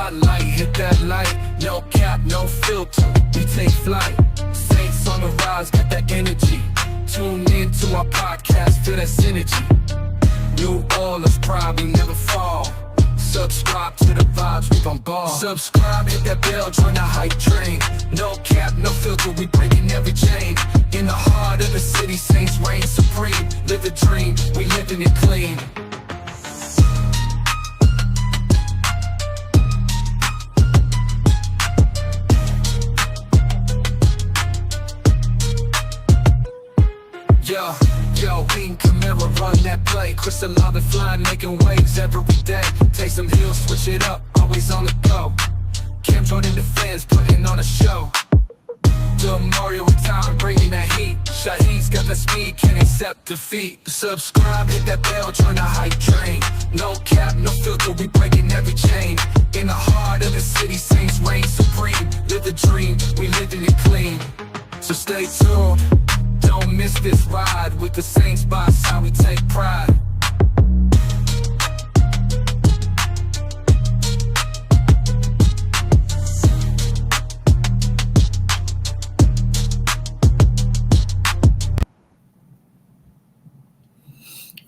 spotlight, hit that light. No cap, no filter, we take flight. Saints on the rise, got that energy. Tune in to our podcast, feel that synergy. New Orleans pride, we never fall. Subscribe to the vibes, we bombard. Subscribe, hit that bell, join the hype train. No cap, no filter, we breaking every chain. In the heart of the city, Saints reign supreme. Live the dream, we living it clean. Yo, King Camara run that play. Crystal Lava flying, making waves every day. Take some heels, switch it up, always on the go. Cam Jordan the fans putting on a show. The Mario time bringing that heat. Shaheen's got the speed, can't accept defeat. Subscribe, hit that bell, join the hype train. No cap, no filter, we breaking every chain. In the heart of the city, Saints reign supreme. Live the dream, we living it clean. So stay tuned, don't miss this ride. With the Saints by side, we take pride.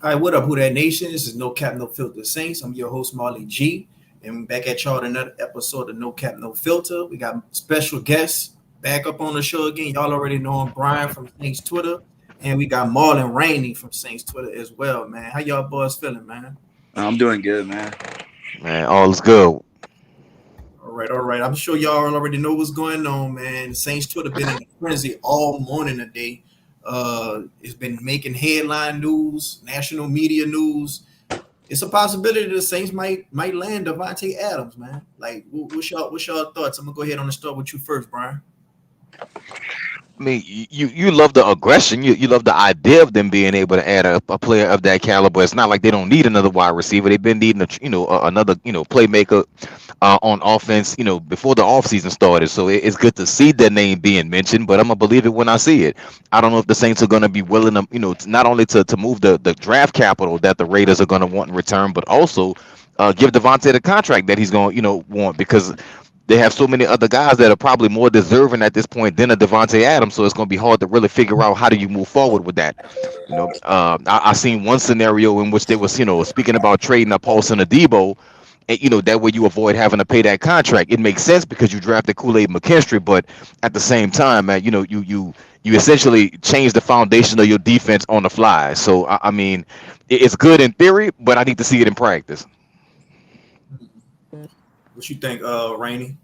All right, what up, Who That Nation? This is No Cap, No Filter Saints. I'm your host, Marley G. And we're back at y'all with another episode of No Cap, No Filter. We got special guests back up on the show again. Y'all already know him, Brian from Saints Twitter. And we got Marlon Rainey from Saints Twitter as well, man. How y'all boys feeling, man? I'm doing good, man. Man, all is good. All right. I'm sure y'all already know what's going on, man. Saints Twitter been in a frenzy all morning today. It's been making headline news, national media news. It's a possibility the Saints might land Davante Adams, man. Like, what's y'all thoughts? I'm gonna go ahead on and start with you first, Brian. I mean, you love the aggression. You love the idea of them being able to add a player of that caliber. It's not like they don't need another wide receiver. They've been needing another playmaker on offense before the offseason started. So it's good to see their name being mentioned. But I'm gonna believe it when I see it. I don't know if the Saints are gonna be willing to not only to move the draft capital that the Raiders are gonna want in return, but also give Davante the contract that he's gonna want, because they have so many other guys that are probably more deserving at this point than a Davante Adams. So it's going to be hard to really figure out how do you move forward with that. I seen one scenario in which they was, speaking about trading a Paulson a Debo, and that way you avoid having to pay that contract. It makes sense because you drafted Kool-Aid McKinstry, but at the same time, man, you essentially change the foundation of your defense on the fly. So I mean, it's good in theory, but I need to see it in practice. What you think, Rainey?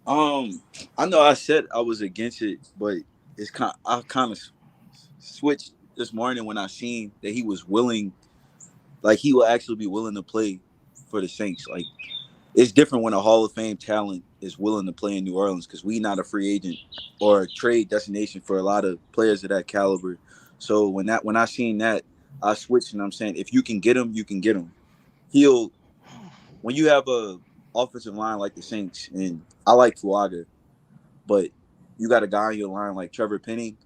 I know I said I was against it, but I kind of switched this morning when I seen that he was willing, like he will actually be willing to play for the Saints. Like, it's different when a Hall of Fame talent is willing to play in New Orleans, because we not a free agent or a trade destination for a lot of players of that caliber. So when I seen that, I switched, and I'm saying if you can get him, you can get him. When you have a offensive line like the Saints, and I like Fuaga, but you got a guy on your line like Trevor Penning,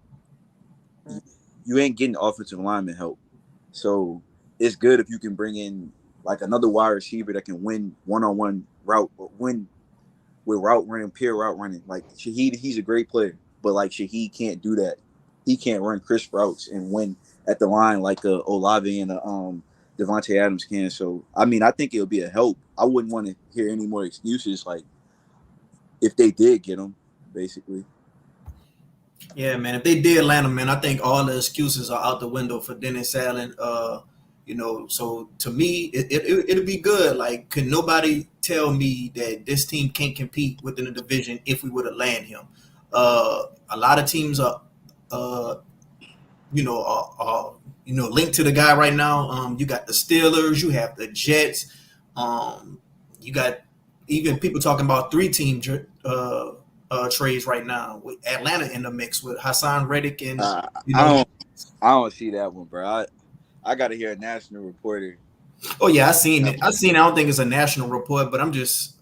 you ain't getting offensive lineman help. So it's good if you can bring in like another wide receiver that can win one-on-one route, or win with route running, pure route running. Like Shaheed, he's a great player, but like Shaheed can't do that. He can't run crisp routes and win at the line like Olave and Davante Adams can. So, I mean, I think it'll be a help. I wouldn't want to hear any more excuses, like, if they did get him, basically. Yeah, man. If they did land him, man, I think all the excuses are out the window for Dennis Allen. So to me, it'll be good. Like, could nobody tell me that this team can't compete within the division if we were to land him? A lot of teams are linked to the guy right now. You got the Steelers, you have the Jets, you got even people talking about 3-team trades right now with Atlanta in the mix with Hassan Reddick and I don't see that one, bro. I got to hear a national reporter. Oh yeah, I seen it. I don't think it's a national report, but I'm just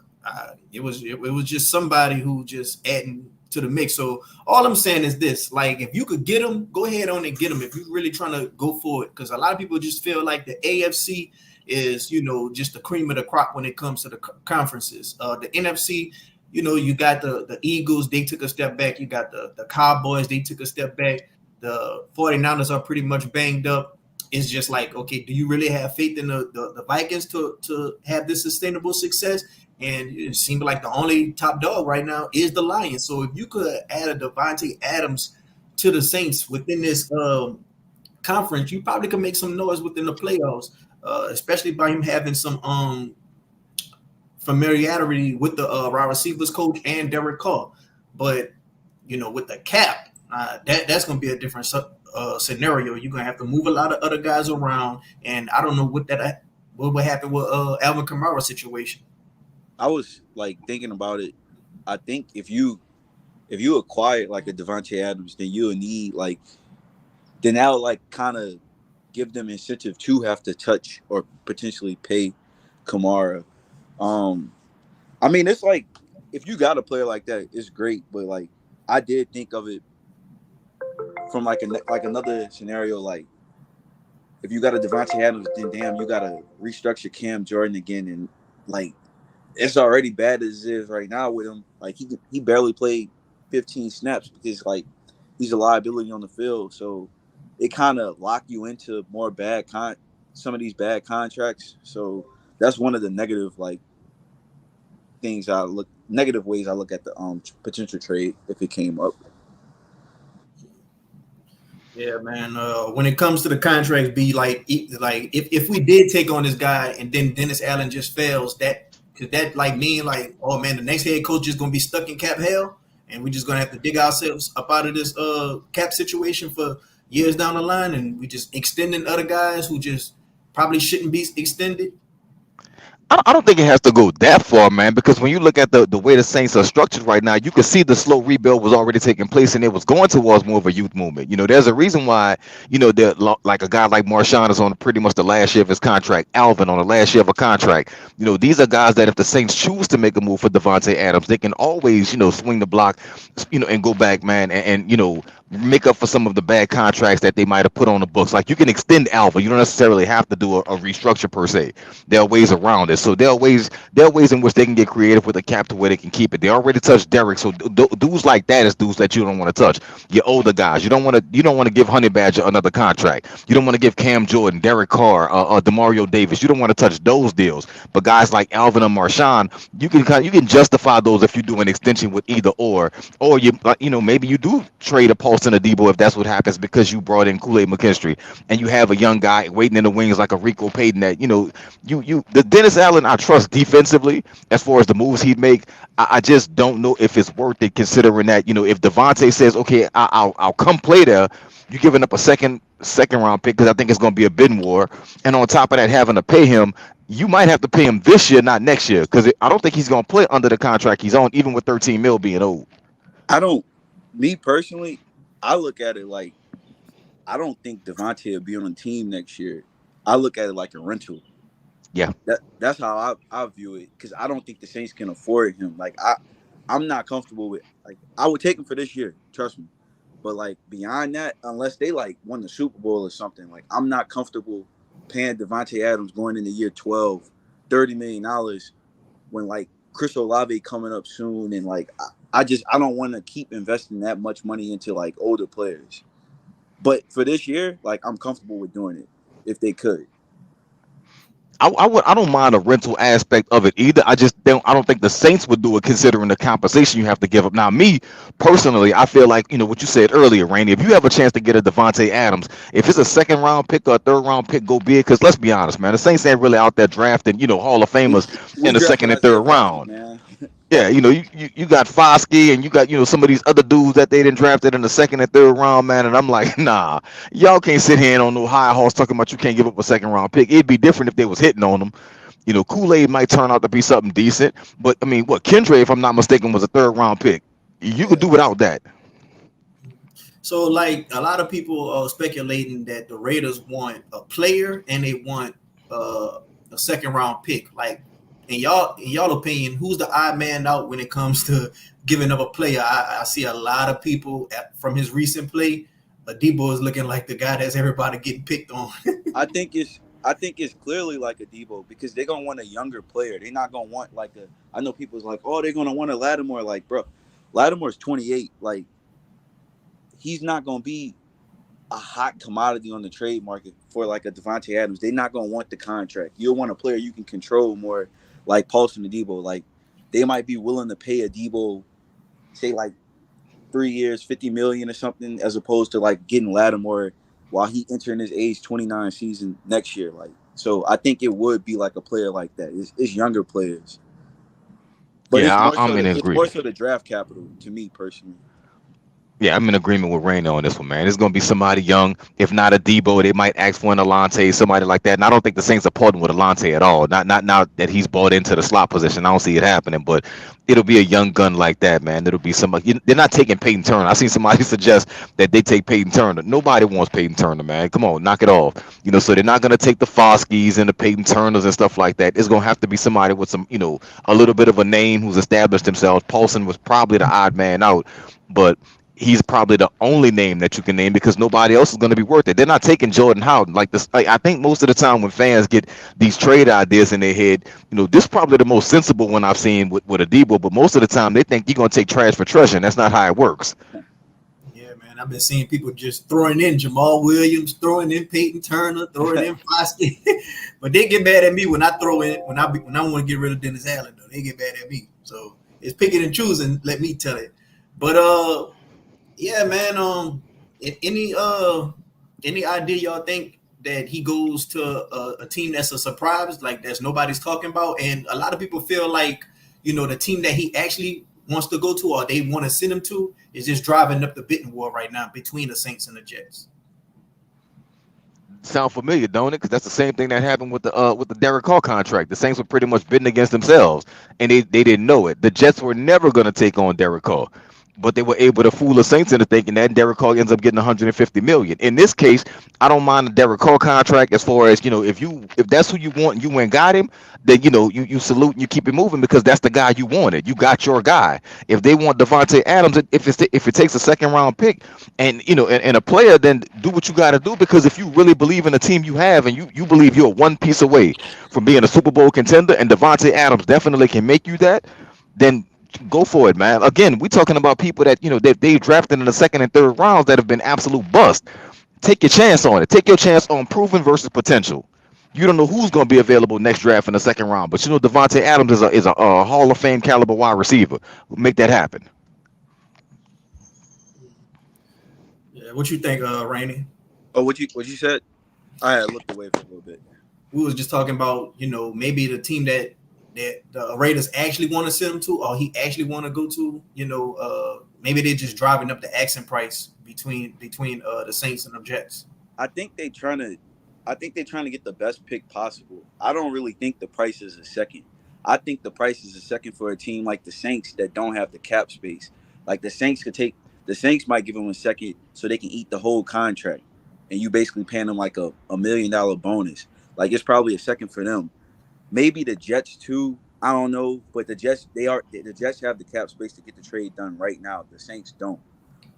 it was just somebody who just adding to the mix. So all I'm saying is this: like, if you could get them, go ahead on and get them. If you're really trying to go for it, because a lot of people just feel like the AFC is, just the cream of the crop when it comes to the conferences. The NFC, you got the Eagles, they took a step back. You got the Cowboys, they took a step back. The 49ers are pretty much banged up. It's just like, okay, do you really have faith in the Vikings to have this sustainable success? And it seems like the only top dog right now is the Lions. So if you could add a Davante Adams to the Saints within this conference, you probably could make some noise within the playoffs, especially by him having some familiarity with the wide receivers coach and Derek Carr. But with the cap, that's going to be a different scenario. You're going to have to move a lot of other guys around, and I don't know what would happen with Alvin Kamara's situation. I was like thinking about it. I think if you acquire like a Davante Adams, then you'll need then that'll kind of give them incentive to have to touch or potentially pay Kamara. I mean, it's like if you got a player like that, it's great. But I did think of it from another scenario. Like if you got a Davante Adams, then damn, you gotta restructure Cam Jordan again, and it's already bad as it is right now with him. He barely played 15 snaps because he's a liability on the field. So it kind of lock you into more some of these bad contracts. So that's one of the negative negative ways I look at the potential trade if it came up. Yeah, man. When it comes to the contracts, if we did take on this guy and then Dennis Allen just fails, could that mean oh man, the next head coach is gonna be stuck in cap hell, and we're just gonna have to dig ourselves up out of this cap situation for years down the line, and we just extending other guys who just probably shouldn't be extended? I don't think it has to go that far, man, because when you look at the way the Saints are structured right now, you can see the slow rebuild was already taking place and it was going towards more of a youth movement. There's a reason why, like a guy like Marshawn is on pretty much the last year of his contract, Alvin on the last year of a contract. These are guys that if the Saints choose to make a move for Davante Adams, they can always, swing the block, and go back, man, and make up for some of the bad contracts that they might have put on the books. Like you can extend Alvin. You don't necessarily have to do a restructure per se. There are ways around it. So there are ways in which they can get creative with the cap to where they can keep it. They already touched Derek. So dudes like that is dudes that you don't want to touch. Your older guys. You don't want to give Honey Badger another contract. You don't want to give Cam Jordan, Derek Carr, Demario Davis. You don't want to touch those deals. But guys like Alvin and Marshawn, you can justify those if you do an extension with either or maybe you do trade a Paulson or Debo if that's what happens because you brought in Kool-Aid McKinstry and you have a young guy waiting in the wings like a Rico Payton that the Dennis Allen I trust defensively as far as the moves he'd make. I just don't know if it's worth it considering that if Davante says okay I'll come play there, you're giving up a second round pick because I think it's going to be a bidding war, and on top of that having to pay him. You might have to pay him this year, not next year, because I don't think he's going to play under the contract he's on, even with 13 mil being old. Me personally, I look at it like I don't think Davante will be on the team next year. I look at it like a rental. Yeah, that's how I view it because I don't think the Saints can afford him. I'm not comfortable with I would take him for this year, trust me. But beyond that, unless they won the Super Bowl or something, I'm not comfortable paying Davante Adams going into year 12, $30 million when Chris Olave coming up soon, and I don't want to keep investing that much money into older players. But for this year, I'm comfortable with doing it if they could. I don't mind the rental aspect of it either. I don't think the Saints would do it considering the compensation you have to give up. Now, me personally, I feel like what you said earlier, Randy. If you have a chance to get a Davante Adams, if it's a second round pick or a third round pick, go be it. Because let's be honest, man, the Saints ain't really out there drafting Hall of Famers in the second and third round. Man. Yeah, you got Foskey and you got some of these other dudes that they didn't drafted in the second and third round, man. And I'm like, nah, y'all can't sit here and on no high horse talking about you can't give up a second round pick. It'd be different if they was hitting on them. Kool-Aid might turn out to be something decent, but I mean, Kendra, if I'm not mistaken, was a third round pick. You could do without that. So, a lot of people are speculating that the Raiders want a player and they want a second round pick. In y'all opinion, who's the odd man out when it comes to giving up a player? I see a lot of people from his recent play. Debo is looking like the guy that's everybody getting picked on. I think I think it's clearly like a Debo because they're gonna want a younger player. They're not gonna want like a. I know people's like, oh, they're gonna want a Lattimore. Like, bro, Lattimore's 28. Like, he's not gonna be a hot commodity on the trade market for like a Davante Adams. They're not gonna want the contract. You'll want a player you can control more, like Paulson and Debo. Like, they might be willing to pay a Debo, say like 3 years, 50 million or something, as opposed to like getting Lattimore while he entering his age 29 season next year. Like, so I think it would be like a player like that. It's younger players, but Yeah, I'm in it's more agreement. so the draft capital to me personally. Yeah, I'm in agreement with Raina on this one, man. It's gonna be somebody young, if not a Debo. They might ask for an Alante, somebody like that. And I don't think the Saints are parting with Alante at all. Not now that he's bought into the slot position. I don't see it happening, but it'll be a young gun like that, man. It'll be somebody. They're not taking Peyton Turner. I seen somebody suggest that they take Peyton Turner. Nobody wants Peyton Turner, man. Come on, knock it off. So they're not gonna take the Foskis and the Peyton Turners and stuff like that. It's gonna have to be somebody with some, a little bit of a name who's established themselves. Paulson was probably the odd man out, but he's probably the only name that you can name because nobody else is going to be worth it. They're not taking Jordan Howden like this. Like, I think most of the time when fans get these trade ideas in their head, this is probably the most sensible one I've seen with a Debo. But most of the time they think you're going to take trash for treasure, and that's not how it works. Yeah, man, I've been seeing people just throwing in Jamal Williams, throwing in Peyton Turner, throwing in Foskey, but they get mad at me when I throw in when I want to get rid of Dennis Allen. Though they get mad at me, so it's picking and choosing. Let me tell it, but yeah, man. Any idea y'all think that he goes to a team that's a surprise, like that's nobody's talking about, and a lot of people feel like the team that he actually wants to go to or they want to send him to is just driving up the bidding war right now between the Saints and the Jets. Sound familiar, don't it? Because that's the same thing that happened with the Derek Carr contract. The Saints were pretty much bidding against themselves, and they didn't know it. The Jets were never going to take on Derek Carr, but they were able to fool the Saints into thinking that Derek Carr ends up getting 150 million. In this case, I don't mind the Derek Carr contract as far as if that's who you want and you went and got him, then you salute and you keep it moving because that's the guy you wanted. You got your guy. If they want Davante Adams, if it takes a second round pick and and a player, then do what you got to do because if you really believe in the team you have and you believe you're one piece away from being a Super Bowl contender and Davante Adams definitely can make you that, then go for it, man. Again, we're talking about people that that they drafted in the second and third rounds that have been absolute bust. Take your chance on it. Take your chance on proven versus potential. You don't know who's going to be available next draft in the second round, but Davante Adams is a Hall of Fame caliber wide receiver. Make that happen. Yeah, what you think, Rainey? Oh, what you said? I had looked away for a little bit. We was just talking about maybe the team that the Raiders actually want to send him to, or he actually want to go to. Maybe they're just driving up the asking price between the Saints and the Jets. I think they trying to. I think they're trying to get the best pick possible. I don't really think the price is a second. I think the price is a second for a team like the Saints that don't have the cap space. Like the Saints the Saints might give them a second so they can eat the whole contract, and you basically paying them like a $1 million bonus. Like it's probably a second for them. Maybe the Jets too. I don't know, but the Jets the Jets have the cap space to get the trade done right now. The Saints don't.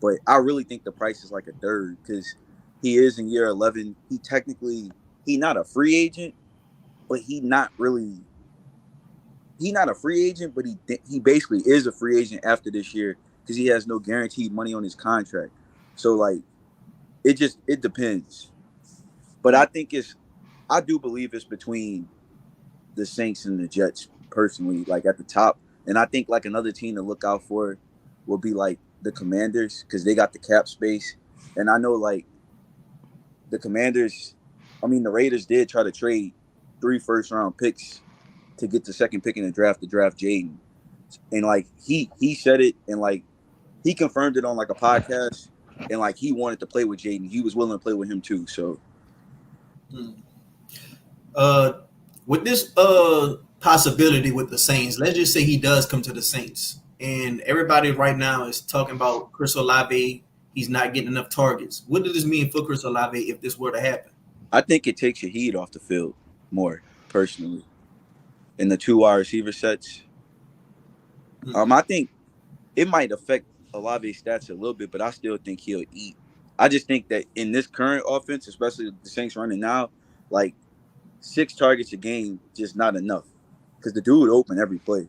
But I really think the price is like a third because he is in year 11. He not a free agent, but he not a free agent, but he basically is a free agent after this year because he has no guaranteed money on his contract. So like it depends. But I do believe it's between the Saints and the Jets personally, like at the top. And I think like another team to look out for will be like the Commanders because they got the cap space. And I know like the the Raiders did try to trade 3 first-round picks to get the second pick in the draft to draft Jaden. And like he said it and like he confirmed it on like a podcast and like he wanted to play with Jaden. He was willing to play with him too. So with this possibility with the Saints, let's just say he does come to the Saints, and everybody right now is talking about Chris Olave. He's not getting enough targets. What does this mean for Chris Olave if this were to happen? I think it takes your heat off the field more personally. In the 2 wide receiver sets, I think it might affect Olave's stats a little bit, but I still think he'll eat. I just think that in this current offense, especially the Saints running now, like 6 targets a game just not enough because the dude open every play.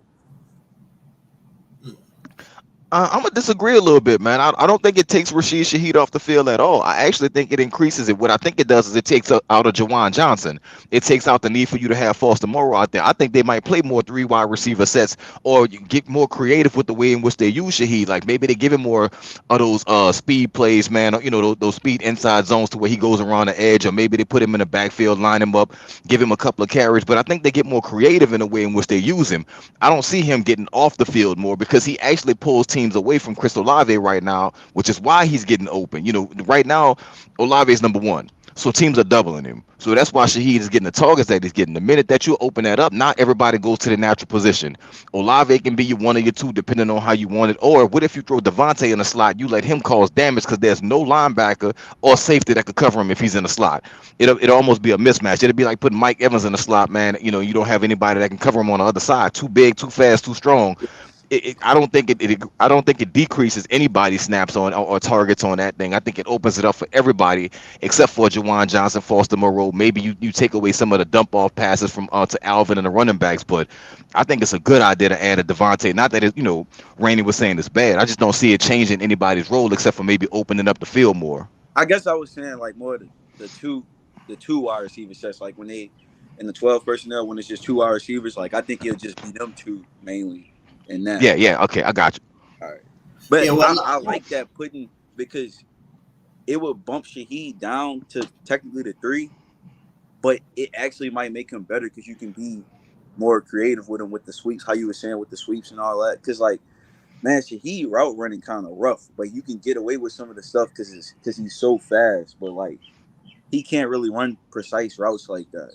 I'm gonna disagree a little bit, man. I don't think it takes Rashid Shaheed off the field at all. I actually think it increases it. What I think it does is it takes out of Jawan Johnson. It takes out the need for you to have Foster Moreau out there. I think they might play more 3 wide receiver sets, or you get more creative with the way in which they use Shaheed. Like maybe they give him more of those speed plays, man. Or, those speed inside zones to where he goes around the edge, or maybe they put him in the backfield, line him up, give him a couple of carries. But I think they get more creative in the way in which they use him. I don't see him getting off the field more because he actually pulls teams away from Chris Olave right now, which is why he's getting open. Right now, Olave is number one. So teams are doubling him. So that's why Shaheed is getting the targets that he's getting. The minute that you open that up, not everybody goes to the natural position. Olave can be one of your two, depending on how you want it. Or what if you throw Davante in the slot? You let him cause damage because there's no linebacker or safety that could cover him if he's in the slot. It'll almost be a mismatch. It'll be like putting Mike Evans in the slot, man. You don't have anybody that can cover him on the other side. Too big, too fast, too strong. I don't think it decreases anybody's snaps on or targets on that thing. I think it opens it up for everybody except for Jawan Johnson, Foster Moreau. Maybe you take away some of the dump off passes from to Alvin and the running backs, but I think it's a good idea to add a Davante. Not that Rainey was saying it's bad. I just don't see it changing anybody's role except for maybe opening up the field more. I guess I was saying like more the two wide receiver sets, like when they in the 12 personnel when it's just 2 wide receivers. Like I think it'll just be them two mainly. And that. Yeah. Okay, I got you. All right, but Yeah, well, I like that because it would bump Shaheed down to technically the 3, but it actually might make him better because you can be more creative with him with the sweeps. How you were saying with the sweeps and all that. Because like, man, Shaheed route running kind of rough, but you can get away with some of the stuff because he's so fast. But like, he can't really run precise routes like that.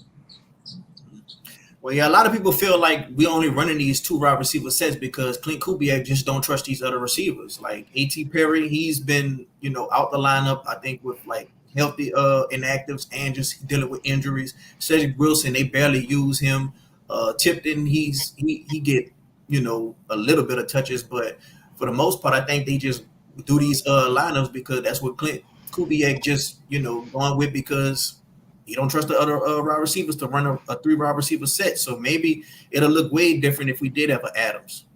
Well, yeah, a lot of people feel like we only running these 2 wide receiver sets because Clint Kubiak just don't trust these other receivers. Like A.T. Perry, he's been, out the lineup, I think, with like healthy inactives and just dealing with injuries. Cedric Wilson, they barely use him. Tipton, he get, a little bit of touches, but for the most part, I think they just do these lineups because that's what Clint Kubiak just, going with because you don't trust the other wide receivers to run a 3 wide receiver set. So maybe it'll look way different if we did have an Adams.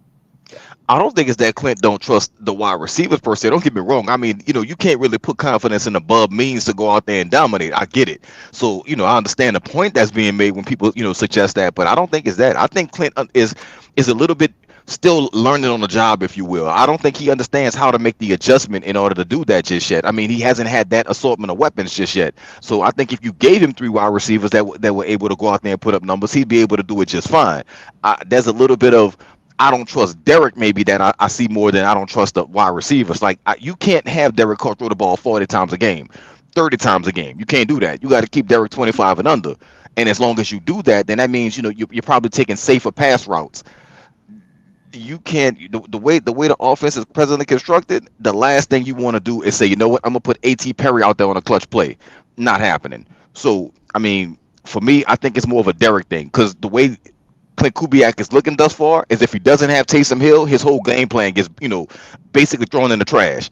I don't think it's that Clint don't trust the wide receivers per se. Don't get me wrong. I mean, you can't really put confidence in above means to go out there and dominate. I get it. So, I understand the point that's being made when people, suggest that, but I don't think it's that. I think Clint is a little bit still learning on the job, if you will. I don't think he understands how to make the adjustment in order to do that just yet. I mean, he hasn't had that assortment of weapons just yet. So I think if you gave him 3 wide receivers that were able to go out there and put up numbers, he'd be able to do it just fine. There's a little bit of I don't trust Derek maybe that I see more than I don't trust the wide receivers. Like you can't have Derek Carr throw the ball 40 times a game, 30 times a game. You can't do that. You got to keep Derek 25 and under. And as long as you do that, then that means you're probably taking safer pass routes. You can't the way the offense is presently constructed. The last thing you want to do is say, you know what, I'm gonna put A.T. Perry out there on a clutch play. Not happening. So I mean, for me, I think it's more of a Derek thing because the way Clint Kubiak is looking thus far is if he doesn't have Taysom Hill, his whole game plan gets basically thrown in the trash.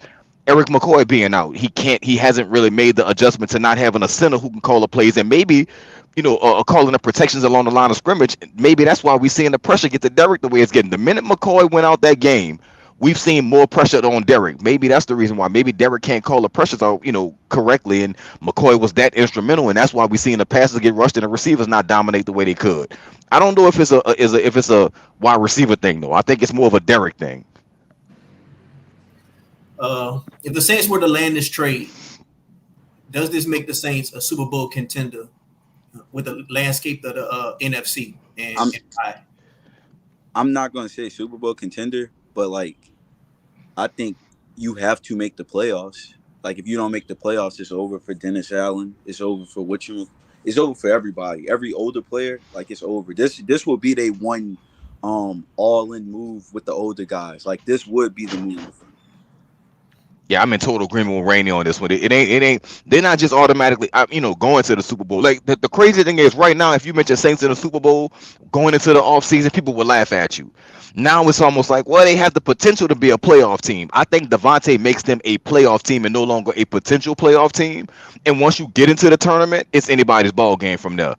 Eric McCoy being out, he hasn't really made the adjustment to not having a center who can call the plays and maybe calling the protections along the line of scrimmage. Maybe that's why we're seeing the pressure get to Derek the way it's getting. The minute McCoy went out that game, we've seen more pressure on Derek. Maybe that's the reason why. Maybe Derek can't call the pressures out, correctly, and McCoy was that instrumental, and that's why we're seeing the passes get rushed and the receivers not dominate the way they could. I don't know if it's a wide receiver thing though. I think it's more of a Derek thing. If the Saints were to land this trade, does this make the Saints a Super Bowl contender with the landscape of the NFC? I'm not going to say Super Bowl contender, but like I think you have to make the playoffs. Like if you don't make the playoffs, it's over for Dennis Allen. It's over for it's over for everybody. Every older player, like it's over. This will be their one all-in move with the older guys. Like this would be the move. Yeah, I'm in total agreement with Rainey on this one. It ain't. They're not just automatically, going to the Super Bowl. Like the crazy thing is, right now, if you mention Saints in the Super Bowl going into the offseason, people will laugh at you. Now it's almost like, well, they have the potential to be a playoff team. I think Davante makes them a playoff team and no longer a potential playoff team. And once you get into the tournament, it's anybody's ball game from there.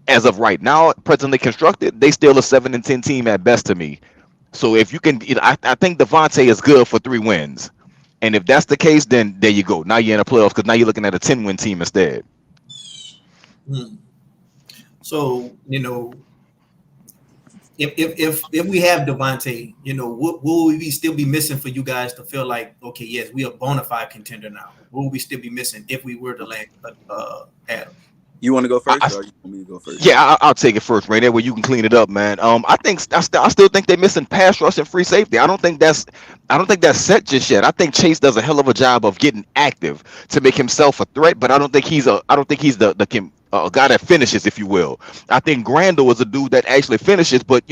as of right now, presently constructed, they still a 7-10 team at best to me. So if you can, I think Devontae is good for 3 wins. And if that's the case, then there you go. Now you're in the playoffs because now you're looking at a 10-win team instead. Hmm. So if we have Davante, what will we still be missing for you guys to feel like, okay, yes, we are a bona fide contender now? What will we still be missing if we were to land Adams? You want to go I, first, or you want me to go first? Yeah, I'll take it first, right there, where you can clean it up, man. I still think they're missing pass rush and free safety. I don't think that's set just yet. I think Chase does a hell of a job of getting active to make himself a threat, but I don't think he's the guy that finishes, if you will. I think Grandel is a dude that actually finishes, but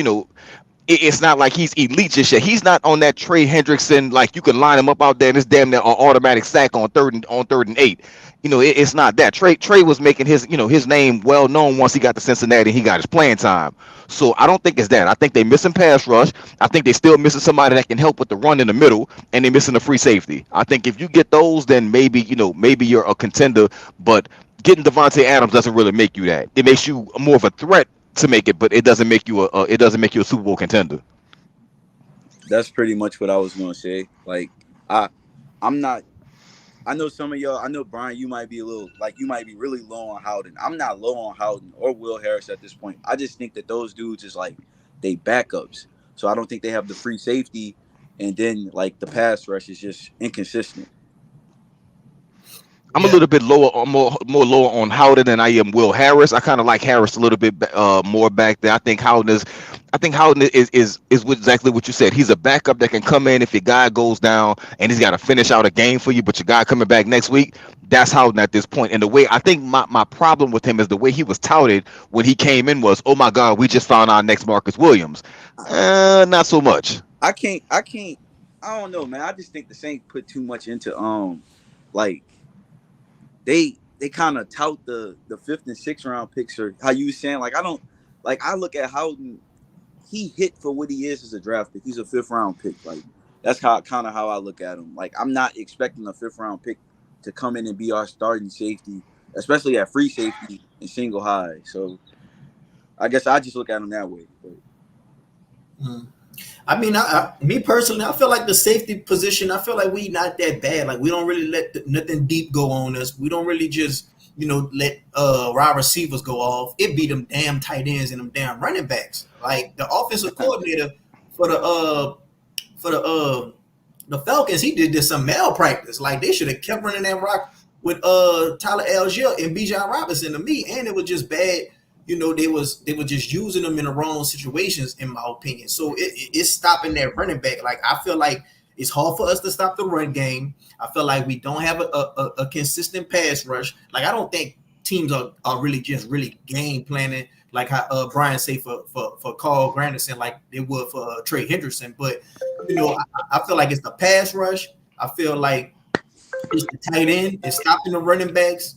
it's not like he's elite just yet. He's not on that Trey Hendrickson, like you can line him up out there and it's damn near an automatic sack on third and 8. It's not that. Trey was making his name well known once he got to Cincinnati and he got his playing time. So I don't think it's that. I think they missing pass rush. I think they still missing somebody that can help with the run in the middle, and they missing a free safety. I think if you get those, then maybe you're a contender. But getting Davante Adams doesn't really make you that. It makes you more of a threat to make it, but it doesn't make you a Super Bowl contender. That's pretty much what I was gonna say. Like I'm not. I know some of y'all. I know Brian. You might be a little like you might be really low on Howden. I'm not low on Howden or Will Harris at this point. I just think that those dudes is like they backups. So I don't think they have the free safety, and then like the pass rush is just inconsistent. I'm a Yeah, little bit lower, more lower on Howden than I am Will Harris. I kind of like Harris a little bit more back there. I think Howden is exactly what you said. He's a backup that can come in if your guy goes down and he's got to finish out a game for you, but your guy coming back next week. That's Howden at this point. And the way I think my problem with him is the way he was touted when he came in was, oh my God, we just found our next Marcus Williams. Not so much. I can't. I don't know, man. I just think the Saints put too much into like they kind of tout the fifth and sixth round picks, or how you saying, like, I don't like. I look at Howden, he hit for what he is as a draft pick. He's a fifth round pick. Like, that's kind of how I look at him. Like, I'm not expecting a fifth round pick to come in and be our starting safety, especially at free safety and single high. So I guess I just look at him that way. But mm. I mean, me personally, I feel like the safety position. I feel like we not that bad. Like we don't really let nothing deep go on us. We don't really just let wide receivers go off. It be them damn tight ends and them damn running backs. Like the offensive coordinator for the Falcons, he did this some malpractice. Like they should have kept running that rock with Tyler Algier and Bijan Robinson to me, and it was just bad. They were just using them in the wrong situations, in my opinion. So it's stopping that running back. Like I feel like it's hard for us to stop the run game. I feel like we don't have a consistent pass rush. Like I don't think teams are really game planning like how Brian say for Carl Granderson like they would for Trey Hendrickson. But I feel like it's the pass rush. I feel like it's the tight end. It's stopping the running backs,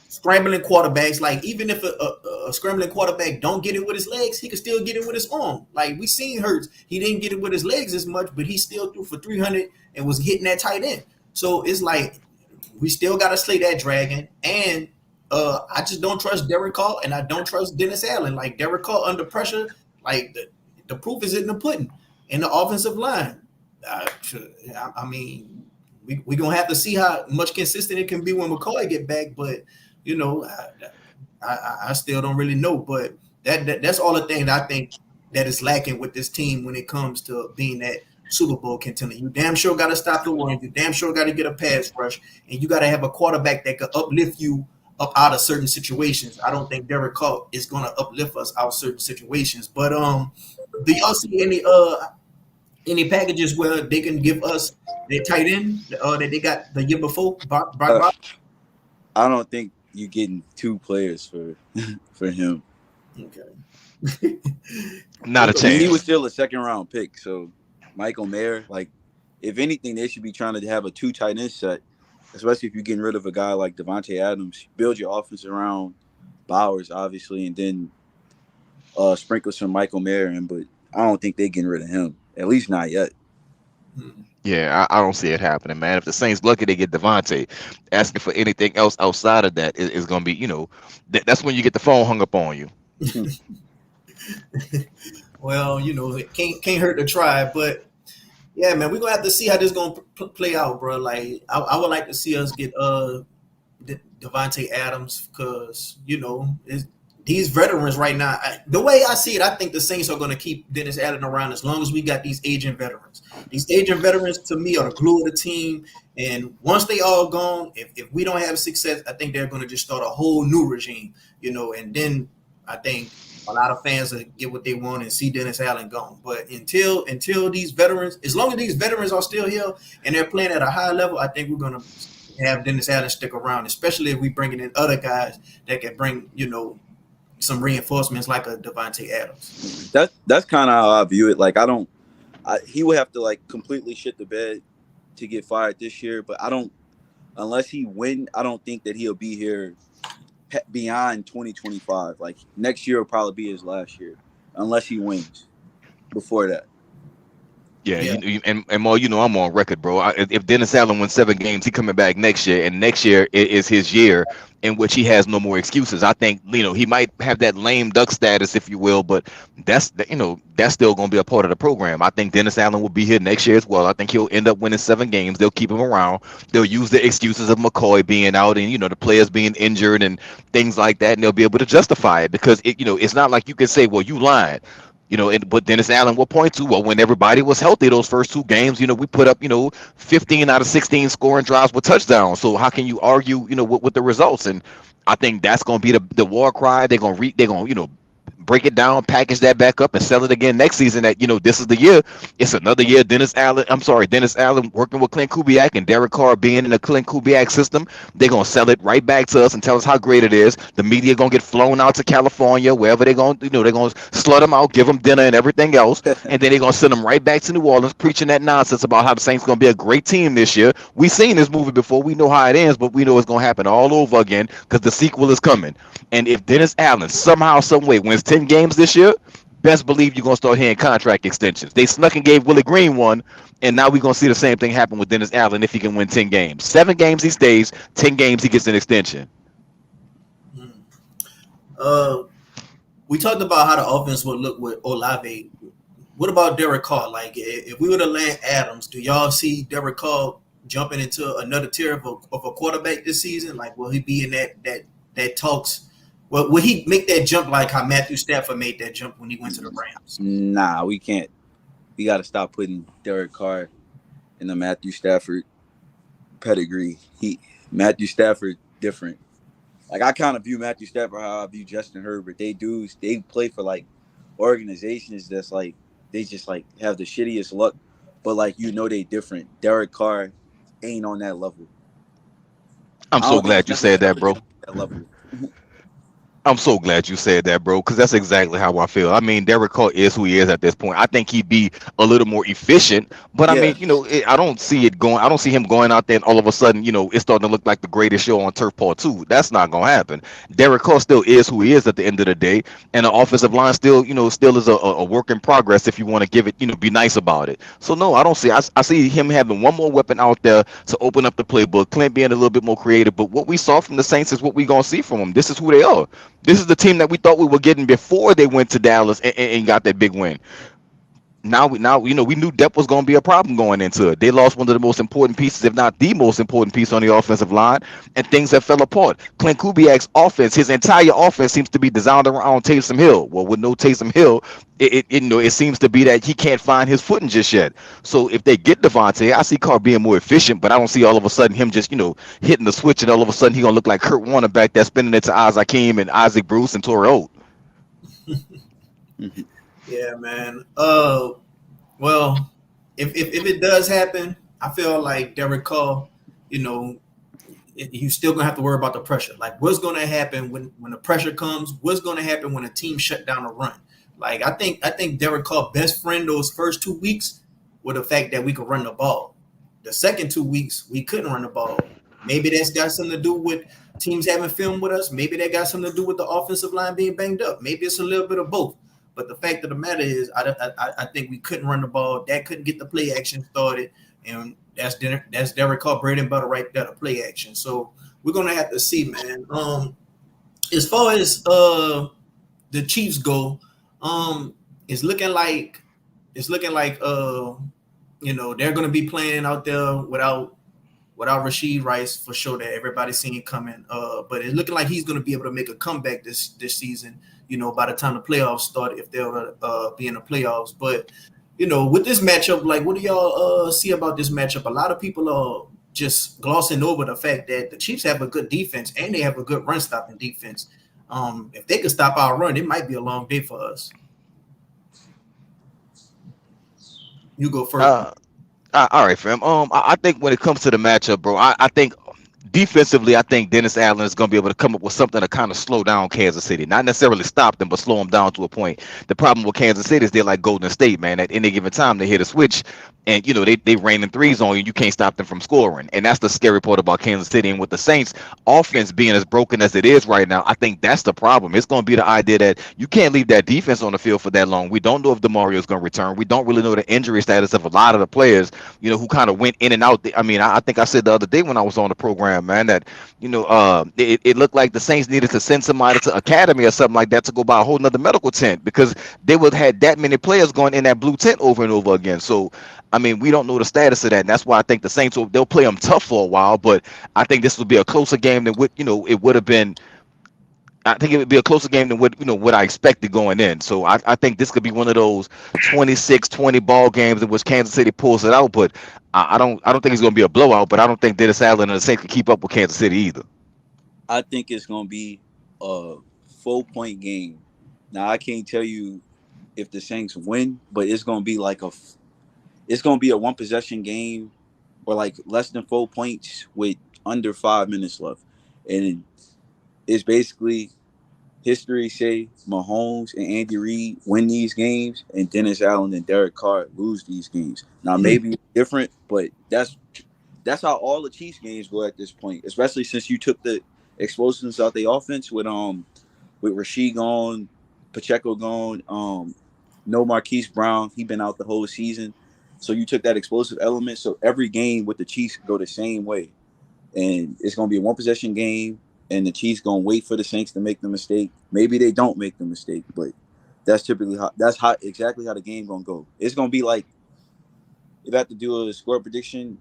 scrambling quarterbacks. Like even if a scrambling quarterback don't get it with his legs, he can still get it with his arm. Like we seen Hurts, he didn't get it with his legs as much, but he still threw for 300 and was hitting that tight end. So it's like we still got to slay that dragon. And I just don't trust Derek Carr and I don't trust Dennis Allen. Like Derek Carr under pressure, like the proof is in the pudding in the offensive line. I mean, we gonna have to see how much consistent it can be when McCoy get back, but I still don't really know. But that's all the thing that I think that is lacking with this team when it comes to being that Super Bowl contender. You damn sure got to stop the run. You damn sure got to get a pass rush, and you got to have a quarterback that could uplift you up out of certain situations. I don't think Derek Carr is going to uplift us out of certain situations. But do y'all see any packages where they can give us their tight end that they got the year before? uh, I don't think you getting two players for for him. Okay. Not a I mean, he was chance. still a second round pick. So Michael Mayer, like, if anything, they should be trying to have a two tight end set, especially if you're getting rid of a guy like Davante Adams. Build your offense around Bowers, obviously, and then sprinkle some Michael Mayer in. But I don't think they're getting rid of him, at least not yet. Yeah, I don't see it happening, man. If the Saints lucky they get Devontae, asking for anything else outside of that is going to be, that's when you get the phone hung up on you. Well, it can't hurt to try, but yeah, man, we're gonna have to see how this gonna play out, bro. Like, I would like to see us get Davante Adams, because these veterans right now. The way I see it, I think the Saints are gonna keep Dennis Allen around as long as we got these aging veterans. These aging veterans, to me, are the glue of the team. And once they all gone, if we don't have success, I think they're gonna just start a whole new regime, and then I think a lot of fans will get what they want and see Dennis Allen gone. But until these veterans, as long as these veterans are still here and they're playing at a high level, I think we're gonna have Dennis Allen stick around, especially if we bringing in other guys that can bring some reinforcements like a Davante Adams. That's kind of how I view it. Like he would have to like completely shit the bed to get fired this year, but unless he win, I don't think that he'll be here beyond 2025. Like next year will probably be his last year, unless he wins before that. Yeah, and Mo, I'm on record, bro. If Dennis Allen wins 7 games, he coming back next year, and next year is his year in which he has no more excuses. I think he might have that lame duck status, if you will, but that's still going to be a part of the program. I think Dennis Allen will be here next year as well. I think he'll end up winning 7 games. They'll keep him around. They'll use the excuses of McCoy being out and the players being injured and things like that, and they'll be able to justify it because it's not like you can say, well, you lied. But Dennis Allen will point to, well, when everybody was healthy those first 2 games, we put up, 15 out of 16 scoring drives with touchdowns. So how can you argue, with the results? And I think that's going to be the war cry. They're going to break it down, package that back up, and sell it again next season. That this is the year. It's another year. Dennis Allen working with Clint Kubiak and Derek Carr being in the Clint Kubiak system. They're gonna sell it right back to us and tell us how great it is. The media gonna get flown out to California, wherever they're gonna they're gonna slut them out, give them dinner and everything else, and then they're gonna send them right back to New Orleans, preaching that nonsense about how the Saints gonna be a great team this year. We've seen this movie before. We know how it ends, but we know it's gonna happen all over again because the sequel is coming. And if Dennis Allen somehow, some way wins 10 games this year, best believe you're going to start hearing contract extensions. They snuck and gave Willie Green one, and now we're going to see the same thing happen with Dennis Allen if he can win 10 games. 7 games he stays, 10 games he gets an extension. We talked about how the offense would look with Olave. What about Derek Carr? Like, if we were to land Adams, do y'all see Derek Carr jumping into another tier of a quarterback this season? Like, will he be in that talks? Well, will he make that jump like how Matthew Stafford made that jump when he went to the Rams? Nah, we can't. We got to stop putting Derek Carr in the Matthew Stafford pedigree. Matthew Stafford different. Like I kind of view Matthew Stafford how I view Justin Herbert. They play for like organizations that's like they just like have the shittiest luck, but like they different. Derek Carr ain't on that level. I'm so glad you said that, bro. That level. I'm so glad you said that, bro, because that's exactly how I feel. I mean, Derek Carr is who he is at this point. I think he'd be a little more efficient, but I mean, I don't see it going. I don't see him going out there and all of a sudden, it's starting to look like the greatest show on turf part 2. That's not gonna happen. Derek Carr still is who he is at the end of the day, and the offensive line still is a work in progress. If you want to give it, be nice about it. So no, I don't see. I see him having one more weapon out there to open up the playbook. Clint being a little bit more creative, but what we saw from the Saints is what we gonna see from them. This is who they are. This is the team that we thought we were getting before they went to Dallas and got that big win. Now we knew depth was going to be a problem going into it. They lost one of the most important pieces, if not the most important piece on the offensive line, and things have fell apart. Clint Kubiak's offense, his entire offense seems to be designed around Taysom Hill. Well, with no Taysom Hill, it seems to be that he can't find his footing just yet. So if they get Davante, I see Carr being more efficient, but I don't see all of a sudden him just hitting the switch and all of a sudden he's gonna look like Kurt Warner back there spinning it to Isaac Hakeem and Isaac Bruce and Torrey Holt. Yeah, man. Well, if it does happen, I feel like Derek Carr, you still gonna have to worry about the pressure. Like, what's gonna happen when the pressure comes? What's gonna happen when a team shut down a run? Like, I think Derek Carr's best friend those first 2 weeks were the fact that we could run the ball. The second 2 weeks we couldn't run the ball. Maybe that's got something to do with teams having film with us. Maybe that got something to do with the offensive line being banged up. Maybe it's a little bit of both. But the fact of the matter is, I think we couldn't run the ball. That couldn't get the play action started, and that's Derek Carr bread and butter right there, the play action. So we're gonna have to see, man. As far as the Chiefs go, it's looking like they're gonna be playing out there without Rasheed Rice for sure that everybody's seeing coming. But it's looking like he's gonna be able to make a comeback this season. By the time the playoffs start, if they'll be in the playoffs. But with this matchup, like, what do y'all see about this matchup? A lot of people are just glossing over the fact that the Chiefs have a good defense and they have a good run stopping defense. If they could stop our run, it might be a long day for us. You go first. All right, fam. I think when it comes to the matchup, bro, I think defensively, I think Dennis Allen is going to be able to come up with something to kind of slow down Kansas City. Not necessarily stop them, but slow them down to a point. The problem with Kansas City is they're like Golden State, man. At any given time, they hit a switch, and they rain in threes on you. You can't stop them from scoring, and that's the scary part about Kansas City. And with the Saints offense being as broken as it is right now, I think that's the problem. It's going to be the idea that you can't leave that defense on the field for that long. We don't know if DeMario is going to return. We don't really know the injury status of a lot of the players, who kind of went in and out. I mean, I think I said the other day when I was on the program, man, that it looked like the Saints needed to send somebody to academy or something like that to go buy a whole nother medical tent, because they would have had that many players going in that blue tent over and over again. So I mean, we don't know the status of that, and that's why I think the Saints they'll play them tough for a while. But I think this would be a closer game than what it would have been. I think it would be a closer game than what I expected going in. So I think this could be one of those 26-20 ball games in which Kansas City pulls it out. But I don't think it's going to be a blowout. But I don't think Dennis Allen and the Saints can keep up with Kansas City either. I think it's gonna be a 4-point game. Now I can't tell you if the Saints win, but it's gonna be a one possession game, or like less than 4 points with under 5 minutes left, and it's basically history say Mahomes and Andy Reid win these games, and Dennis Allen and Derek Carr lose these games. Now maybe it's different, but that's how all the Chiefs games go at this point. Especially since you took the explosiveness out the offense with Rasheed gone, Pacheco gone, no Marquise Brown. He been out the whole season, so you took that explosive element. So every game with the Chiefs go the same way, and it's gonna be a one possession game. And the Chiefs gonna wait for the Saints to make the mistake. Maybe they don't make the mistake, but that's typically exactly how the game gonna go. It's gonna be like, if I have to do a score prediction,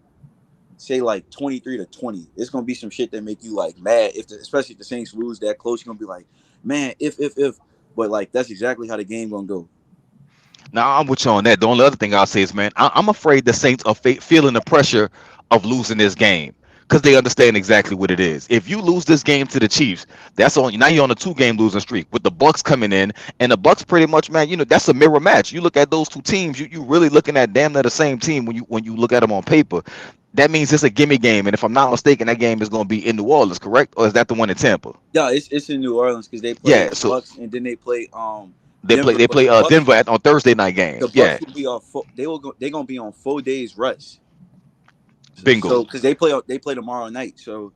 say like 23-20. It's gonna be some shit that make you like mad. Especially if the Saints lose that close, you're gonna be like, man, if. But like that's exactly how the game gonna go. Now I'm with you on that. The only other thing I'll say is, man, I'm afraid the Saints are feeling the pressure of losing this game, because they understand exactly what it is. If you lose this game to the Chiefs, that's on. Now you're on a 2-game losing streak with the Bucks coming in, and the Bucks pretty much, man, that's a mirror match. You look at those two teams, you really looking at damn near the same team when you look at them on paper. That means it's a gimme game, and if I'm not mistaken, that game is going to be in New Orleans, correct? Or is that the one in Tampa? Yeah, it's in New Orleans because they play the Bucks, and then they play Denver. They play Denver on Thursday night games. The Bucks will be on. They're gonna be on 4 days rest. Bingo. So because they play tomorrow night, so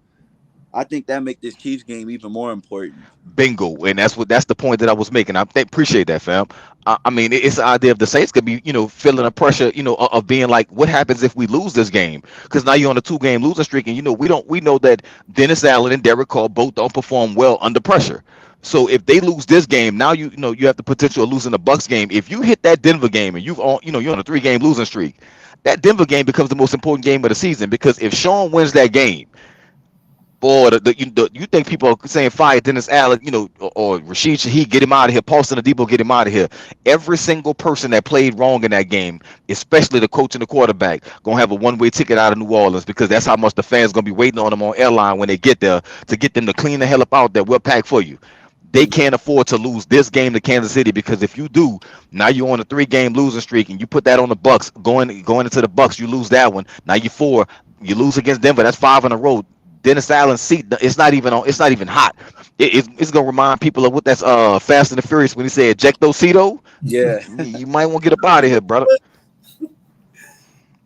I think that make this Chiefs game even more important. Bingo, and that's the point that I was making. I appreciate that, fam. I mean, it's the idea of the Saints could be, feeling the pressure, of being like, what happens if we lose this game? Because now you're on a 2-game losing streak, and we know that Dennis Allen and Derek Carr both don't perform well under pressure. So if they lose this game, now you have the potential of losing the Bucks game. If you hit that Denver game and you're on a 3-game losing streak, that Denver game becomes the most important game of the season, because if Sean wins that game, boy, you think people are saying fire Dennis Allen, or Rashid Shaheed, get him out of here, Paulson Adebo, get him out of here. Every single person that played wrong in that game, especially the coach and the quarterback, gonna have a one-way ticket out of New Orleans, because that's how much the fans gonna be waiting on them on airline when they get there, to get them to clean the hell up out there. We'll pack for you. They can't afford to lose this game to Kansas City, because if you do, now you're on a 3-game losing streak, and you put that on the Bucks. Going into the Bucks, you lose that one. Now you're 4. You lose against Denver. That's 5 in a row. Dennis Allen's seat, it's not even hot. It's gonna remind people of what that's Fast and the Furious when he said ejectocito. Yeah, you might want to get up out of here, brother.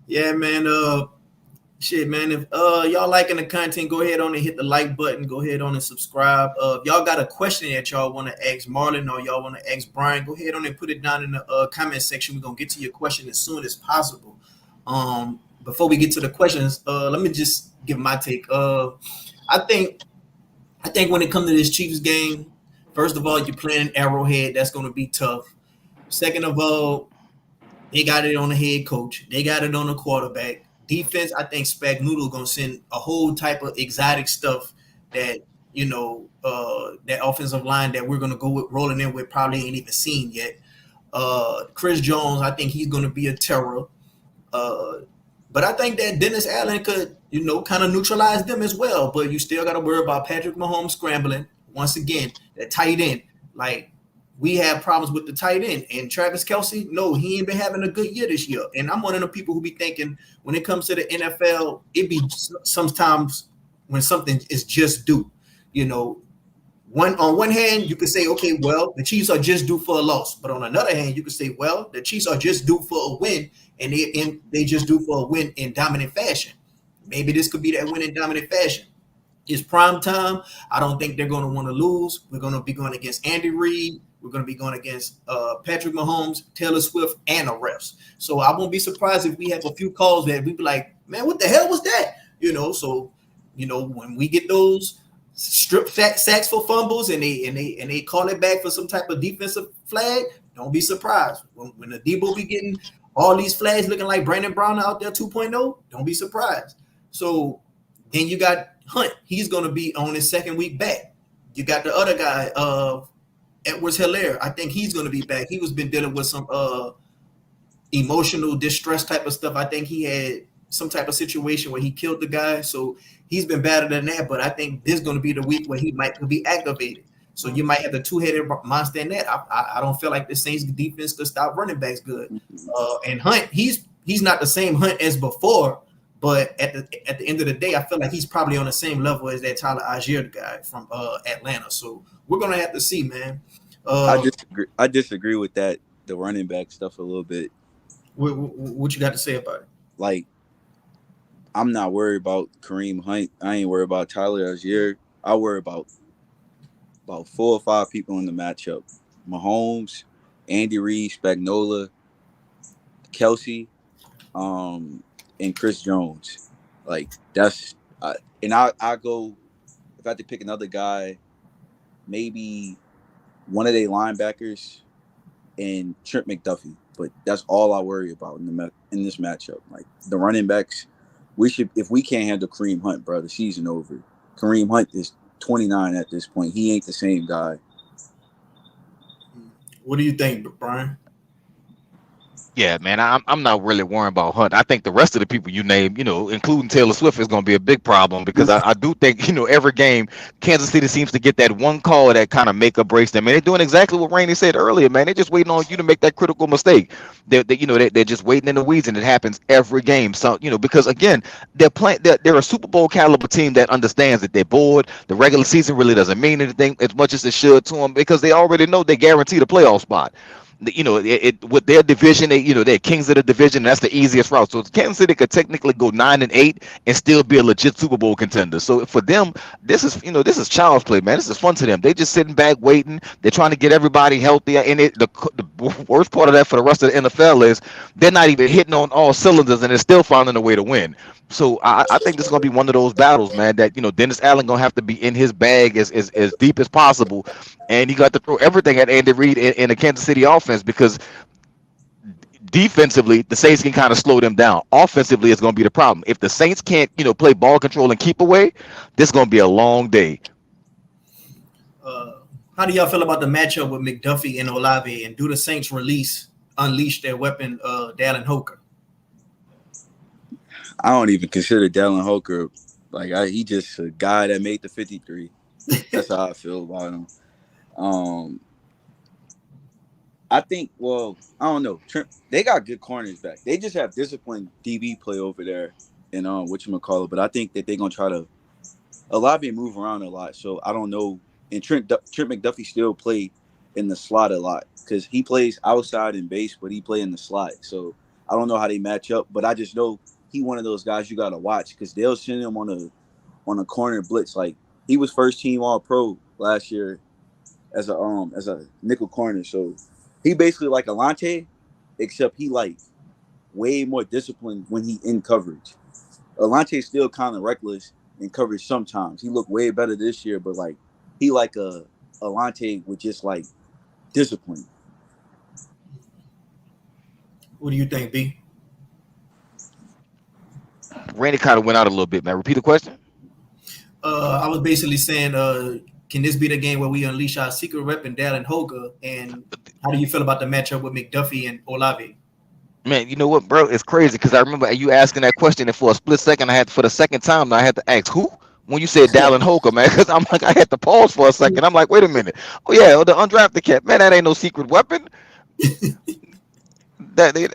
Yeah, man. Shit, man. If y'all liking the content, go ahead on and hit the like button. Go ahead on and subscribe. If y'all got a question that y'all want to ask Marlon, or y'all want to ask Brian, go ahead on and put it down in the comment section. We're gonna get to your question as soon as possible. Before we get to the questions, let me just give my take. I think when it comes to this Chiefs game, First of all, you're playing Arrowhead. That's going to be tough. Second of all, they got it on the head coach. They got it on the quarterback. Defense, I think Spagnuolo going to send a whole type of exotic stuff that, that offensive line that we're going to go with rolling in with probably ain't even seen yet. Chris Jones, I think he's going to be a terror. Uh, but I think that Dennis Allen could, kind of neutralize them as well. But you still got to worry about Patrick Mahomes scrambling. Once again, that tight end. Like, we have problems with the tight end. And Travis Kelce, no, he ain't been having a good year this year. And I'm one of the people who be thinking when it comes to the NFL, it be sometimes when something is just due. On one hand, you could say, okay, well, the Chiefs are just due for a loss. But on another hand, you could say, well, the Chiefs are just due for a win, and they just due for a win in dominant fashion. Maybe this could be that win in dominant fashion. It's prime time. I don't think they're going to want to lose. We're going to be going against Andy Reid. We're going to be going against Patrick Mahomes, Taylor Swift, and the refs. So I won't be surprised if we have a few calls that we be like, man, what the hell was that? So when we get those strip sacks for fumbles and they call it back for some type of defensive flag, don't be surprised. When the Debo be getting all these flags looking like Brandon Brown out there 2.0, don't be surprised. So then you got Hunt. He's going to be on his second week back. You got the other guy, Edwards-Helaire. I think he's going to be back. He was been dealing with some emotional distress type of stuff. I think he had some type of situation where he killed the guy. So he's been better than that. But I think this is going to be the week where he might be activated. So you might have the two-headed monster in that. I don't feel like the Saints defense could stop running backs good. And Hunt, he's not the same Hunt as before. But at the end of the day, I feel like he's probably on the same level as that Tyler Algier guy from Atlanta. So we're gonna have to see, man. I disagree with that, the running back stuff a little bit. What you got to say about it? Like, I'm not worried about Kareem Hunt. I ain't worried about Tyler Algier. I worry about 4 or 5 people in the matchup: Mahomes, Andy Reid, Spagnuolo, Kelce, and Chris Jones. Like, that's and I go, if I had to pick another guy, maybe one of their linebackers and Trent McDuffie. But that's all I worry about in this matchup. Like, the running backs, if we can't handle Kareem Hunt, bro, the season over. Kareem Hunt is 29 at this point. He ain't the same guy. What do you think, Brian? Yeah, man, I'm not really worrying about Hunt. I think the rest of the people you name, including Taylor Swift, is going to be a big problem because I do think, every game, Kansas City seems to get that one call that kind of make or breaks them. And they're doing exactly what Rainey said earlier, man. They're just waiting on you to make that critical mistake. They're just waiting in the weeds, and it happens every game. So, because again, they're a Super Bowl caliber team that understands that they're bored. The regular season really doesn't mean anything as much as it should to them because they already know they guarantee the playoff spot. With their division, they're kings of the division. And that's the easiest route. So Kansas City could technically go 9-8 and still be a legit Super Bowl contender. So for them, this is child's play, man. This is fun to them. They just sitting back waiting. They're trying to get everybody healthy. And the worst part of that for the rest of the NFL is they're not even hitting on all cylinders, and they're still finding a way to win. So I think this is gonna be one of those battles, man. That Dennis Allen gonna have to be in his bag as deep as possible, and he got to throw everything at Andy Reid in the Kansas City offense because defensively the Saints can kind of slow them down. Offensively, it's gonna be the problem. If the Saints can't play ball control and keep away, this is gonna be a long day. How do y'all feel about the matchup with McDuffie and Olave, and do the Saints unleash their weapon, Dallin Hooker? I don't even consider Dallin Hooker he just a guy that made the 53. That's how I feel about him. I think, I don't know. They got good corners back. They just have disciplined DB play over there and whatchamacallit. But I think that they're gonna try to Olave move around a lot. So I don't know. And Trent McDuffie still play in the slot a lot because he plays outside in base, but he play in the slot. So I don't know how they match up, but I just know he one of those guys you gotta watch because they'll send him on a corner blitz. Like, he was first team All Pro last year as a nickel corner. So he basically like Alante, except he way more disciplined when he in coverage. Alante's still kind of reckless in coverage sometimes. He looked way better this year, but he like a Alante with just like discipline. What do you think, B? Randy kind of went out a little bit, man. Repeat the question. I was basically saying, can this be the game where we unleash our secret weapon, Dallin Hoga? And how do you feel about the matchup with McDuffie and Olave? Man, you know what, bro? It's crazy because I remember you asking that question, and for a split second, I had for the second time, I had to ask who when you said Dallin Holker, man. Because I'm like, I had to pause for a second. I'm like, wait a minute. Oh yeah, the undrafted cat, man. That ain't no secret weapon.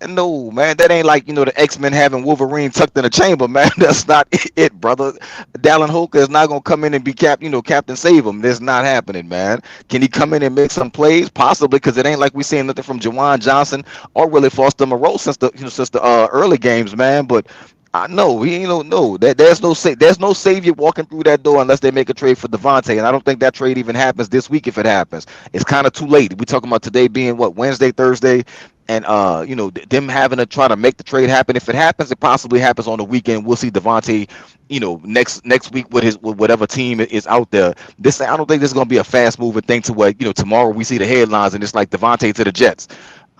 No, man, that ain't like the X-Men having Wolverine tucked in a chamber, man. That's not it, brother. Dallin Holker is not gonna come in and be Captain Save him. That's not happening, man. Can he come in and make some plays? Possibly, because it ain't like we seeing nothing from Jawan Johnson or Willie Foster Moreau since the early games, man. But I know he ain't no that there's no savior walking through that door unless they make a trade for Davante, and I don't think that trade even happens this week. If it happens, it's kind of too late. We talking about today being what, Wednesday, Thursday, and them having to try to make the trade happen. If it happens, it possibly happens on the weekend. We'll see Davante, next week with whatever team is out there. I don't think this is gonna be a fast moving thing to where tomorrow we see the headlines and it's like Davante to the Jets.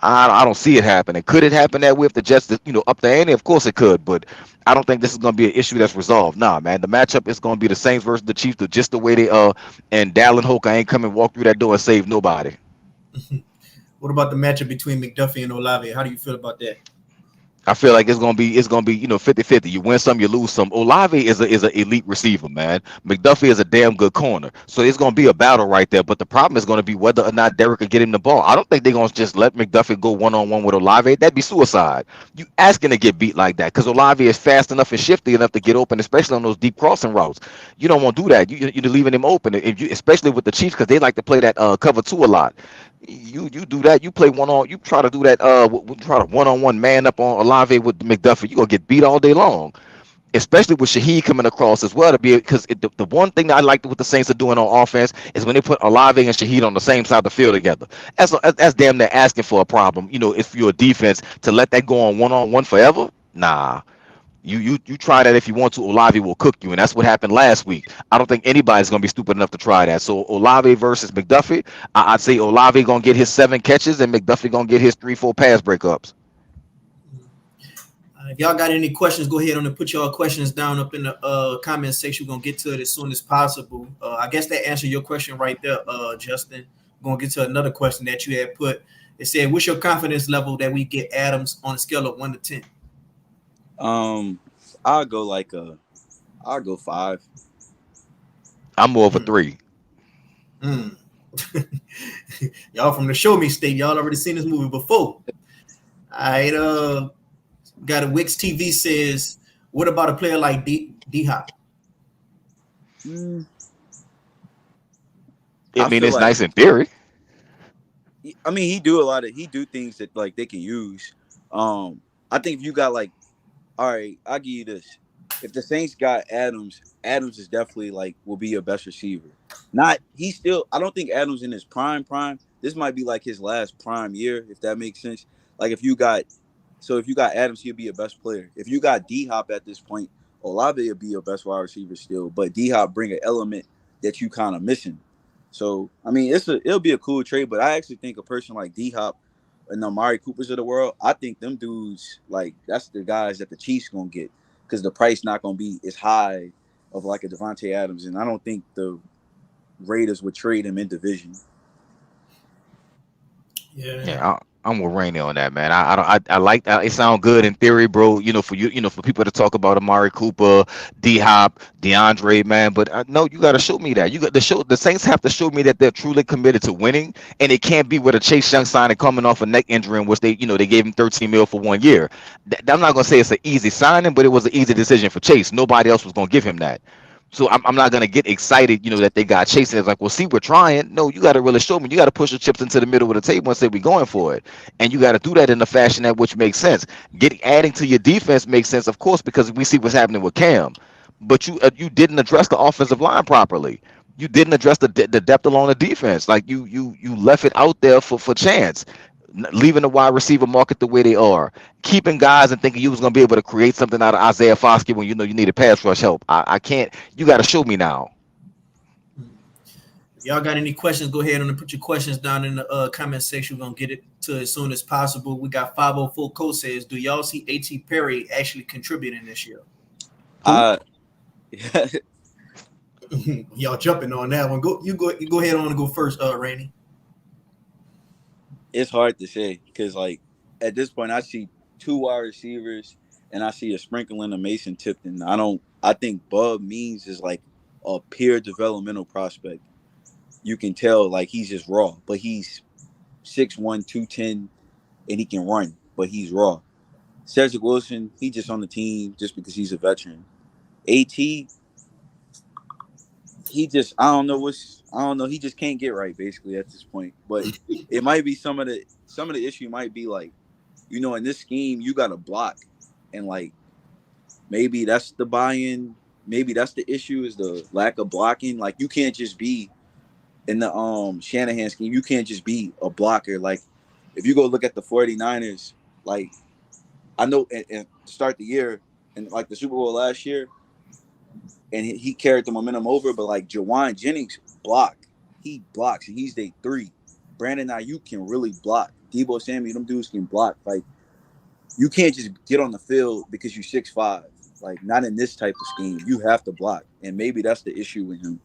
I don't see it happening. Could it happen that way if the Jets, up the ante? Of course it could, but I don't think this is going to be an issue that's resolved. Nah, man, the matchup is going to be the Saints versus the Chiefs, just the way they are. And Dallin Hoker ain't come and walk through that door and save nobody. What about the matchup between McDuffie and Olave? How do you feel about that? I feel like it's gonna be 50-50. You win some, you lose some. Olave is an elite receiver, man. McDuffie is a damn good corner. So it's gonna be a battle right there. But the problem is gonna be whether or not Derek can get him the ball. I don't think they're gonna just let McDuffie go one-on-one with Olave. That'd be suicide. You asking to get beat like that because Olave is fast enough and shifty enough to get open, especially on those deep crossing routes. You don't want to do that. You're leaving him open, especially with the Chiefs because they like to play that cover two a lot. You do that. You play one on. You try to do that. Try to one-on-one man up on Olave with McDuffie. You gonna get beat all day long. Especially with Shaheed coming across as well to be because the one thing that I like what the Saints are doing on offense is when they put Olave and Shaheed on the same side of the field together. That's damn near asking for a problem. If you're a defense to let that go on one forever, nah. You try that if you want to. Olave will cook you, and that's what happened last week. I don't think anybody's gonna be stupid enough to try that. So Olave versus McDuffie, I'd say Olave gonna get his 7 catches, and McDuffie gonna get his 3-4 pass breakups. If y'all got any questions, go ahead and put your questions down up in the comment section. We're gonna get to it as soon as possible. I guess that answered your question right there, Justin. We're gonna get to another question that you had put. It said, "What's your confidence level that we get Adams on a scale of 1 to 10?" I'll go 5. I'm more of a 3. Y'all from the Show Me State, y'all already seen this movie before. All right, got a Wix TV says, "What about a player like D Hop?" I I mean, feel it's like nice in theory. he do things that like they can use. I think if you got like, all right, I'll give you this. If the Saints got Adams, Adams is definitely like will be your best receiver. I don't think Adams in his prime. This might be like his last prime year, if that makes sense. Like if you got Adams, he'll be your best player. If you got D Hop at this point, Olave will be your best wide receiver still. But D Hop bring an element that you kind of missing. So I mean, it'll be a cool trade. But I actually think a person like D Hop and the Amari Coopers of the world, I think them dudes like that's the guys that the Chiefs gonna get because the price not gonna be as high of like a Davante Adams, and I don't think the Raiders would trade him in division. Yeah, I'm with Rainey on that, man. I like that. It sounds good in theory, bro. For people to talk about Amari Cooper, D Hop, DeAndre, man. But no, you got to show me that. You got to show the Saints have to show me that they're truly committed to winning, and it can't be with a Chase Young signing coming off a neck injury in which they gave him 13 mil for 1 year. I'm not gonna say it's an easy signing, but it was an easy decision for Chase. Nobody else was gonna give him that. So I'm not gonna get excited, that they got chasing. It's like, well, see, we're trying. No, you got to really show me. You got to push the chips into the middle of the table and say we're going for it, and you got to do that in a fashion that which makes sense. Adding to your defense makes sense, of course, because we see what's happening with Cam, but you didn't address the offensive line properly. You didn't address the depth along the defense. Like you left it out there for chance, leaving the wide receiver market the way they are, keeping guys and thinking you was gonna be able to create something out of Isaiah Foskey when you needed pass rush help. I can't. You got to show me now. Y'all got any questions? Go ahead and put your questions down in the comment section. We're gonna get it to as soon as possible. We got 504 Code says, do y'all see A.T. Perry actually contributing this year? Who? I Y'all jumping on that one. You go ahead on and go first, Rainey. it's hard to say because like at this point I see two wide receivers and I see a sprinkling of Mason Tipton. I don't. I think Bub Means is like a pure developmental prospect. You can tell like he's just raw, but he's 6'1", 210, and he can run, but he's raw. Cedric Wilson, he just on the team just because he's a veteran. At, he just I don't know. He just can't get right basically at this point. But it might be some of the issue might be like, in this scheme you got to block, and like maybe that's the buy-in. Maybe that's the issue is the lack of blocking. Like you can't just be in the Shanahan scheme. You can't just be a blocker. Like if you go look at the 49ers, like I know and start the year and like the Super Bowl last year, and he carried the momentum over. But like Jawan Jennings block, he blocks, and he's day 3. Brandon Ayuk can really block. Debo Samuel, them dudes can block. Like you can't just get on the field because you're 6'5". Like not in this type of scheme. You have to block, and maybe that's the issue with him.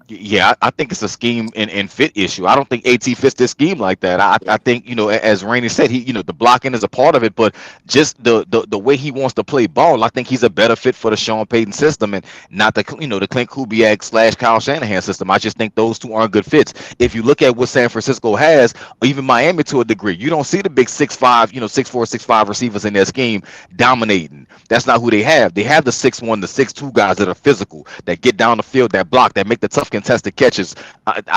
Yeah, I think it's a scheme and fit issue. I don't think AT fits this scheme like that. I think, as Rainey said, the blocking is a part of it, but just the way he wants to play ball, I think he's a better fit for the Sean Payton system and not the Clint Kubiak / Kyle Shanahan system. I just think those two aren't good fits. If you look at what San Francisco has, or even Miami to a degree, you don't see the big 6'5", 6'4", 6'5" receivers in their scheme dominating. That's not who they have. They have the 6'1", the 6'2" guys that are physical, that get down the field, that block, that make the tough contested catches.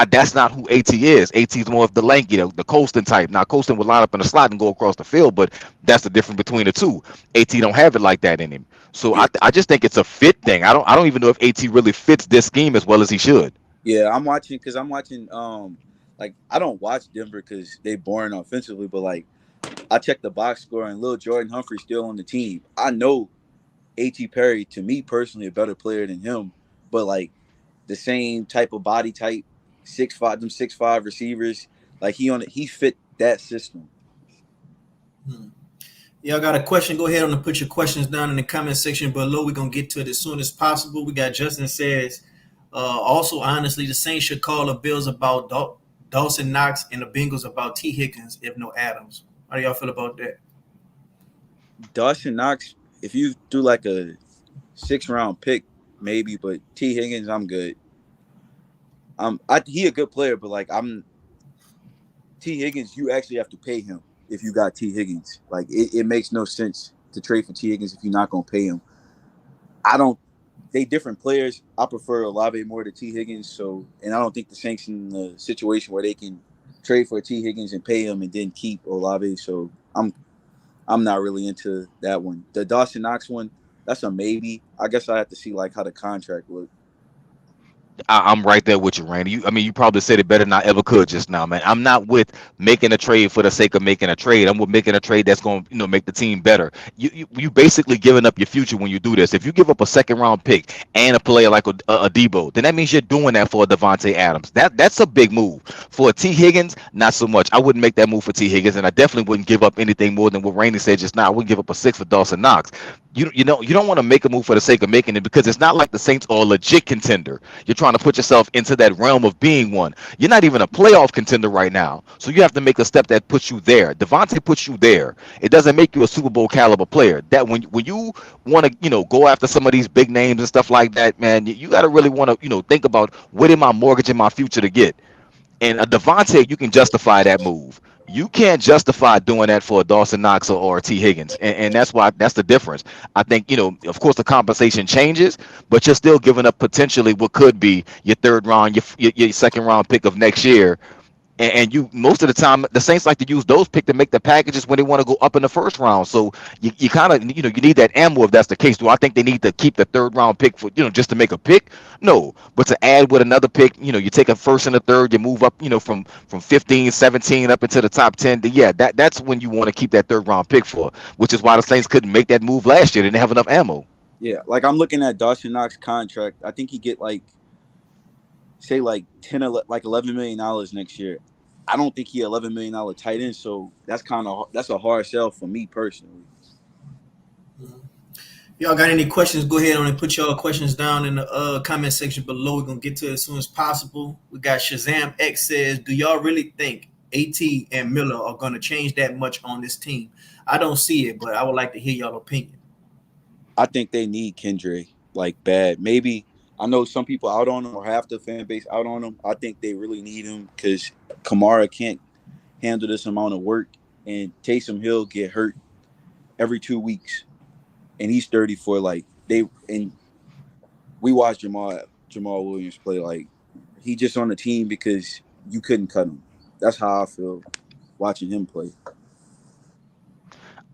That's not who AT is. AT is more of the lanky, the Colston type. Now Colston would line up in the slot and go across the field, but that's the difference between the two. AT don't have it like that in him. So Yeah, I just think it's a fit thing. I don't even know if AT really fits this scheme as well as he should. yeah. I'm watching because I'm watching. Like I don't watch Denver because they boring offensively, but like I check the box score and Lil Jordan Humphrey's still on the team. I know A.T. Perry, to me personally, a better player than him, but like the same type of body type, 6'5", them 6'5" receivers. Like he fit that system. Hmm. Y'all got a question? Go ahead and put your questions down in the comment section below. We're gonna get to it as soon as possible. We got Justin says, also honestly, the Saints should call the Bills about Dawson Knox and the Bengals about T. Higgins if no Adams. How do y'all feel about that? Dawson Knox, if you do like a 6th round pick, maybe, but T Higgins, I'm good. He a good player, but like T Higgins, you actually have to pay him if you got T Higgins. Like it makes no sense to trade for T Higgins if you're not gonna pay him. I don't. They different players. I prefer Olave more to T Higgins. So, and I don't think the Saints in the situation where they can trade for T Higgins and pay him and then keep Olave. So I'm not really into that one. The Dawson Knox one, that's a maybe. I guess I have to see like how the contract look. I'm right there with you, Randy. You probably said it better than I ever could just now, man. I'm not with making a trade for the sake of making a trade. I'm with making a trade that's going to, make the team better. You basically giving up your future when you do this. If you give up a 2nd round pick and a player like a Debo, then that means you're doing that for a Davante Adams. That's a big move. For a T Higgins, not so much. I wouldn't make that move for T Higgins, and I definitely wouldn't give up anything more than what Randy said just now. I wouldn't give up a 6 for Dawson Knox. You don't want to make a move for the sake of making it because it's not like the Saints are a legit contender. You're trying to put yourself into that realm of being one. You're not even a playoff contender right now. So you have to make a step that puts you there. Devontae puts you there. It doesn't make you a Super Bowl caliber player. That when you want to, go after some of these big names and stuff like that, man, you got to really want to, think about what am I mortgaging my future to get? And a Devontae, you can justify that move. You can't justify doing that for a Dawson Knox or a T Higgins, and that's the difference. I think of course, the compensation changes, but you're still giving up potentially what could be your 3rd round, your 2nd round pick of next year, and you most of the time the Saints like to use those picks to make the packages when they want to go up in the 1st round. So you kind of you need that ammo if that's the case. Do I think they need to keep the 3rd round pick for just to make a pick? No, but to add with another pick, you take a 1st and a 3rd, you move up from 15, 17 up into the top 10. Yeah, that's when you want to keep that 3rd round pick for, which is why the Saints couldn't make that move last year. They didn't have enough ammo. Yeah, like I'm looking at Dawson Knox contract. I think he get like say like 10 or like $11 million next year. I don't think he $11 million tight end, so that's a hard sell for me personally. Y'all got any questions? Go ahead and put your questions down in the comment section below. We're gonna get to it as soon as possible. We got Shazam X says, "Do y'all really think AT and Miller are gonna change that much on this team?" I don't see it, but I would like to hear y'all opinion. I think they need Kendrick like bad. Maybe I know some people out on him or half the fan base out on him. I think they really need him because Kamara can't handle this amount of work, and Taysom Hill get hurt every 2 weeks, and he's 34. Like and we watched Jamal Williams play. Like he just on the team because you couldn't cut him. That's how I feel watching him play.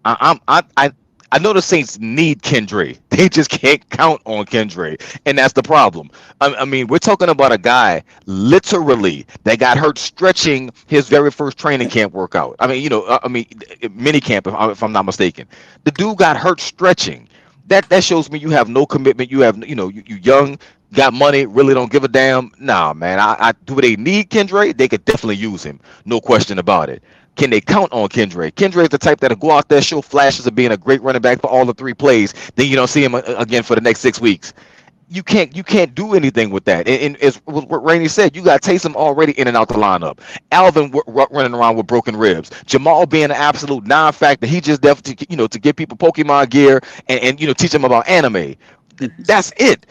I know the Saints need Kendra. They just can't count on Kendra, and that's the problem. I mean, we're talking about a guy literally that got hurt stretching his very first training camp workout. I mean, mini camp if I'm not mistaken. The dude got hurt stretching. That shows me you have no commitment. You have you young, got money, really don't give a damn. Nah, man. I do they need Kendra? They could definitely use him, no question about it. Can they count on Kendra? Kendra is the type that'll go out there, show flashes of being a great running back for all the 3 plays. Then you don't see him again for the next 6 weeks. You can't do anything with that. And as what Rainey said, you got Taysom already in and out the lineup. Alvin running around with broken ribs. Jamal being an absolute non-factor. He just definitely to give people Pokemon gear and teach them about anime. That's it.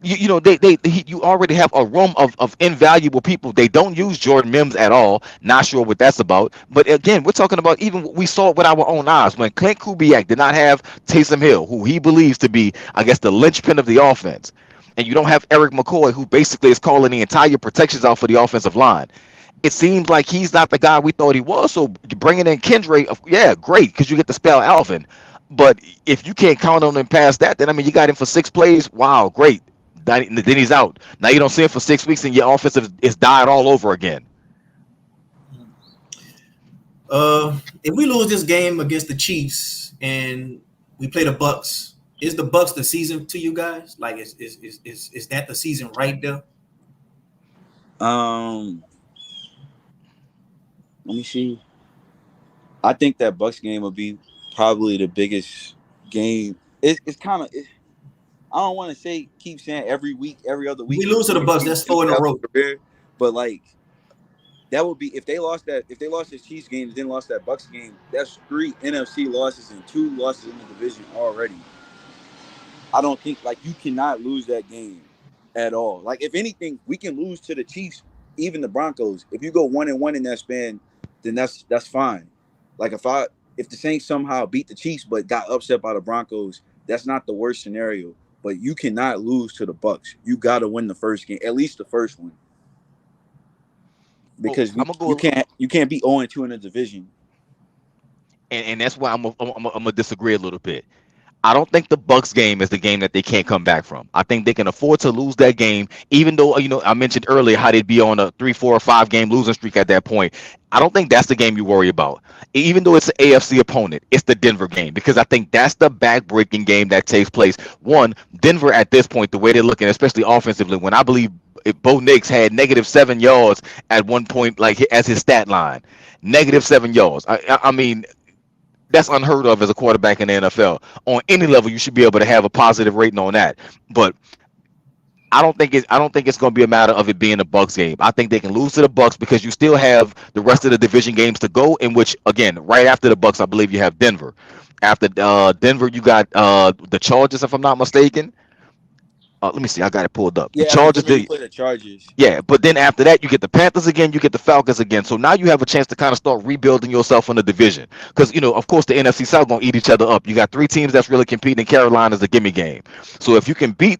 You already have a room of invaluable people. They don't use Jordan Mims at all. Not sure what that's about. But again, we're talking about even we saw it with our own eyes when Clint Kubiak did not have Taysom Hill, who he believes to be, I guess, the linchpin of the offense. And you don't have Eric McCoy, who basically is calling the entire protections out for the offensive line. It seems like he's not the guy we thought he was. So bringing in Kendra, yeah, great, because you get to spell Alvin. But if you can't count on him past that, then I mean, you got him for 6 plays. Wow, great. Then he's out. Now you don't see him for 6 weeks, and your offensive is died all over again. If we lose this game against the Chiefs and we play the Bucks, is the Bucks the season to you guys? Like, is that the season right there? Let me see. I think that Bucks game will be probably the biggest game. It's kind of. I don't want to say keep saying every week, every other week. We lose to the Bucks. That's 4 in a row. But like that would be if they lost this Chiefs game and then lost that Bucks game. That's 3 NFC losses and 2 losses in the division already. I don't think like you cannot lose that game at all. Like if anything, we can lose to the Chiefs, even the Broncos. If you go 1-1 in that span, then that's fine. Like if the Saints somehow beat the Chiefs but got upset by the Broncos, that's not the worst scenario. But you cannot lose to the Bucks. You got to win the first game, at least the first one, because you can't be 0-2 in the division. And that's why I'm gonna disagree a little bit. I don't think the Bucks game is the game that they can't come back from. I think they can afford to lose that game, even though I mentioned earlier how they'd be on a 3, 4, or 5 game losing streak at that point. I don't think that's the game you worry about. Even though it's an AFC opponent, it's the Denver game because I think that's the back-breaking game that takes place. One, Denver at this point, the way they're looking, especially offensively, when I believe Bo Nix had -7 yards at one point, like as his stat line, -7 yards. I mean. That's unheard of as a quarterback in the NFL. On any level, you should be able to have a positive rating on that. But I don't think it's going to be a matter of it being a Bucks game. I think they can lose to the Bucks because you still have the rest of the division games to go. In which, again, right after the Bucks, I believe you have Denver. After Denver, you got the Chargers, if I'm not mistaken. Let me see. I got it pulled up. Yeah, the Chargers. Play the Chargers. Yeah, but then after that, you get the Panthers again. You get the Falcons again. So now you have a chance to kind of start rebuilding yourself in the division. Because of course, the NFC South gonna eat each other up. You got 3 teams that's really competing. Carolina's the gimme game. So if you can beat,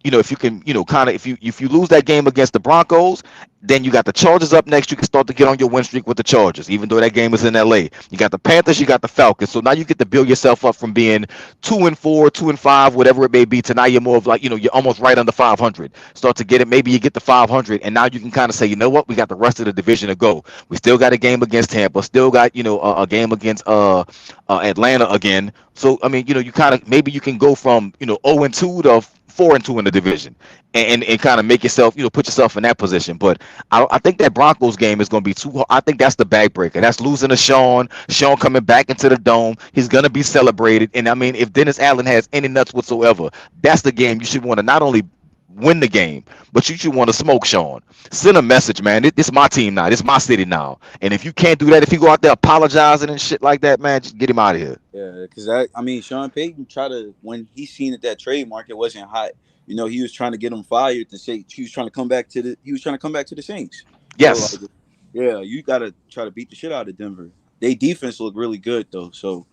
if you can, kind of, if you lose that game against the Broncos, then you got the Chargers up next. You can start to get on your win streak with the Chargers, even though that game is in LA. You got the Panthers, you got the Falcons. So now you get to build yourself up from being 2-4, 2-5, whatever it may be, to now you're more of like, you're almost right under 500. Start to get it. Maybe you get to 500, and now you can kind of say, you know what, we got the rest of the division to go. We still got a game against Tampa, still got, a game against Atlanta again. So I mean, you kind of maybe you can go from 0-2 to 4-2 in the division, and kind of make yourself put yourself in that position. But I think that Broncos game is going to be too. I think that's the backbreaker. That's losing to Sean. Sean coming back into the dome. He's going to be celebrated. And I mean, if Dennis Allen has any nuts whatsoever, that's the game you should want to not only win the game, but you should want to smoke Sean. Send a message, man. This is my team now. This is my city now. And if you can't do that, if you go out there apologizing and shit like that, man, just get him out of here. Yeah, because I mean, Sean Payton tried to, when he seen that trade market wasn't hot. He was trying to get him fired to say he was trying to come back to the Saints. So Yes. like, yeah, you gotta try to beat the shit out of Denver. They defense look really good though, so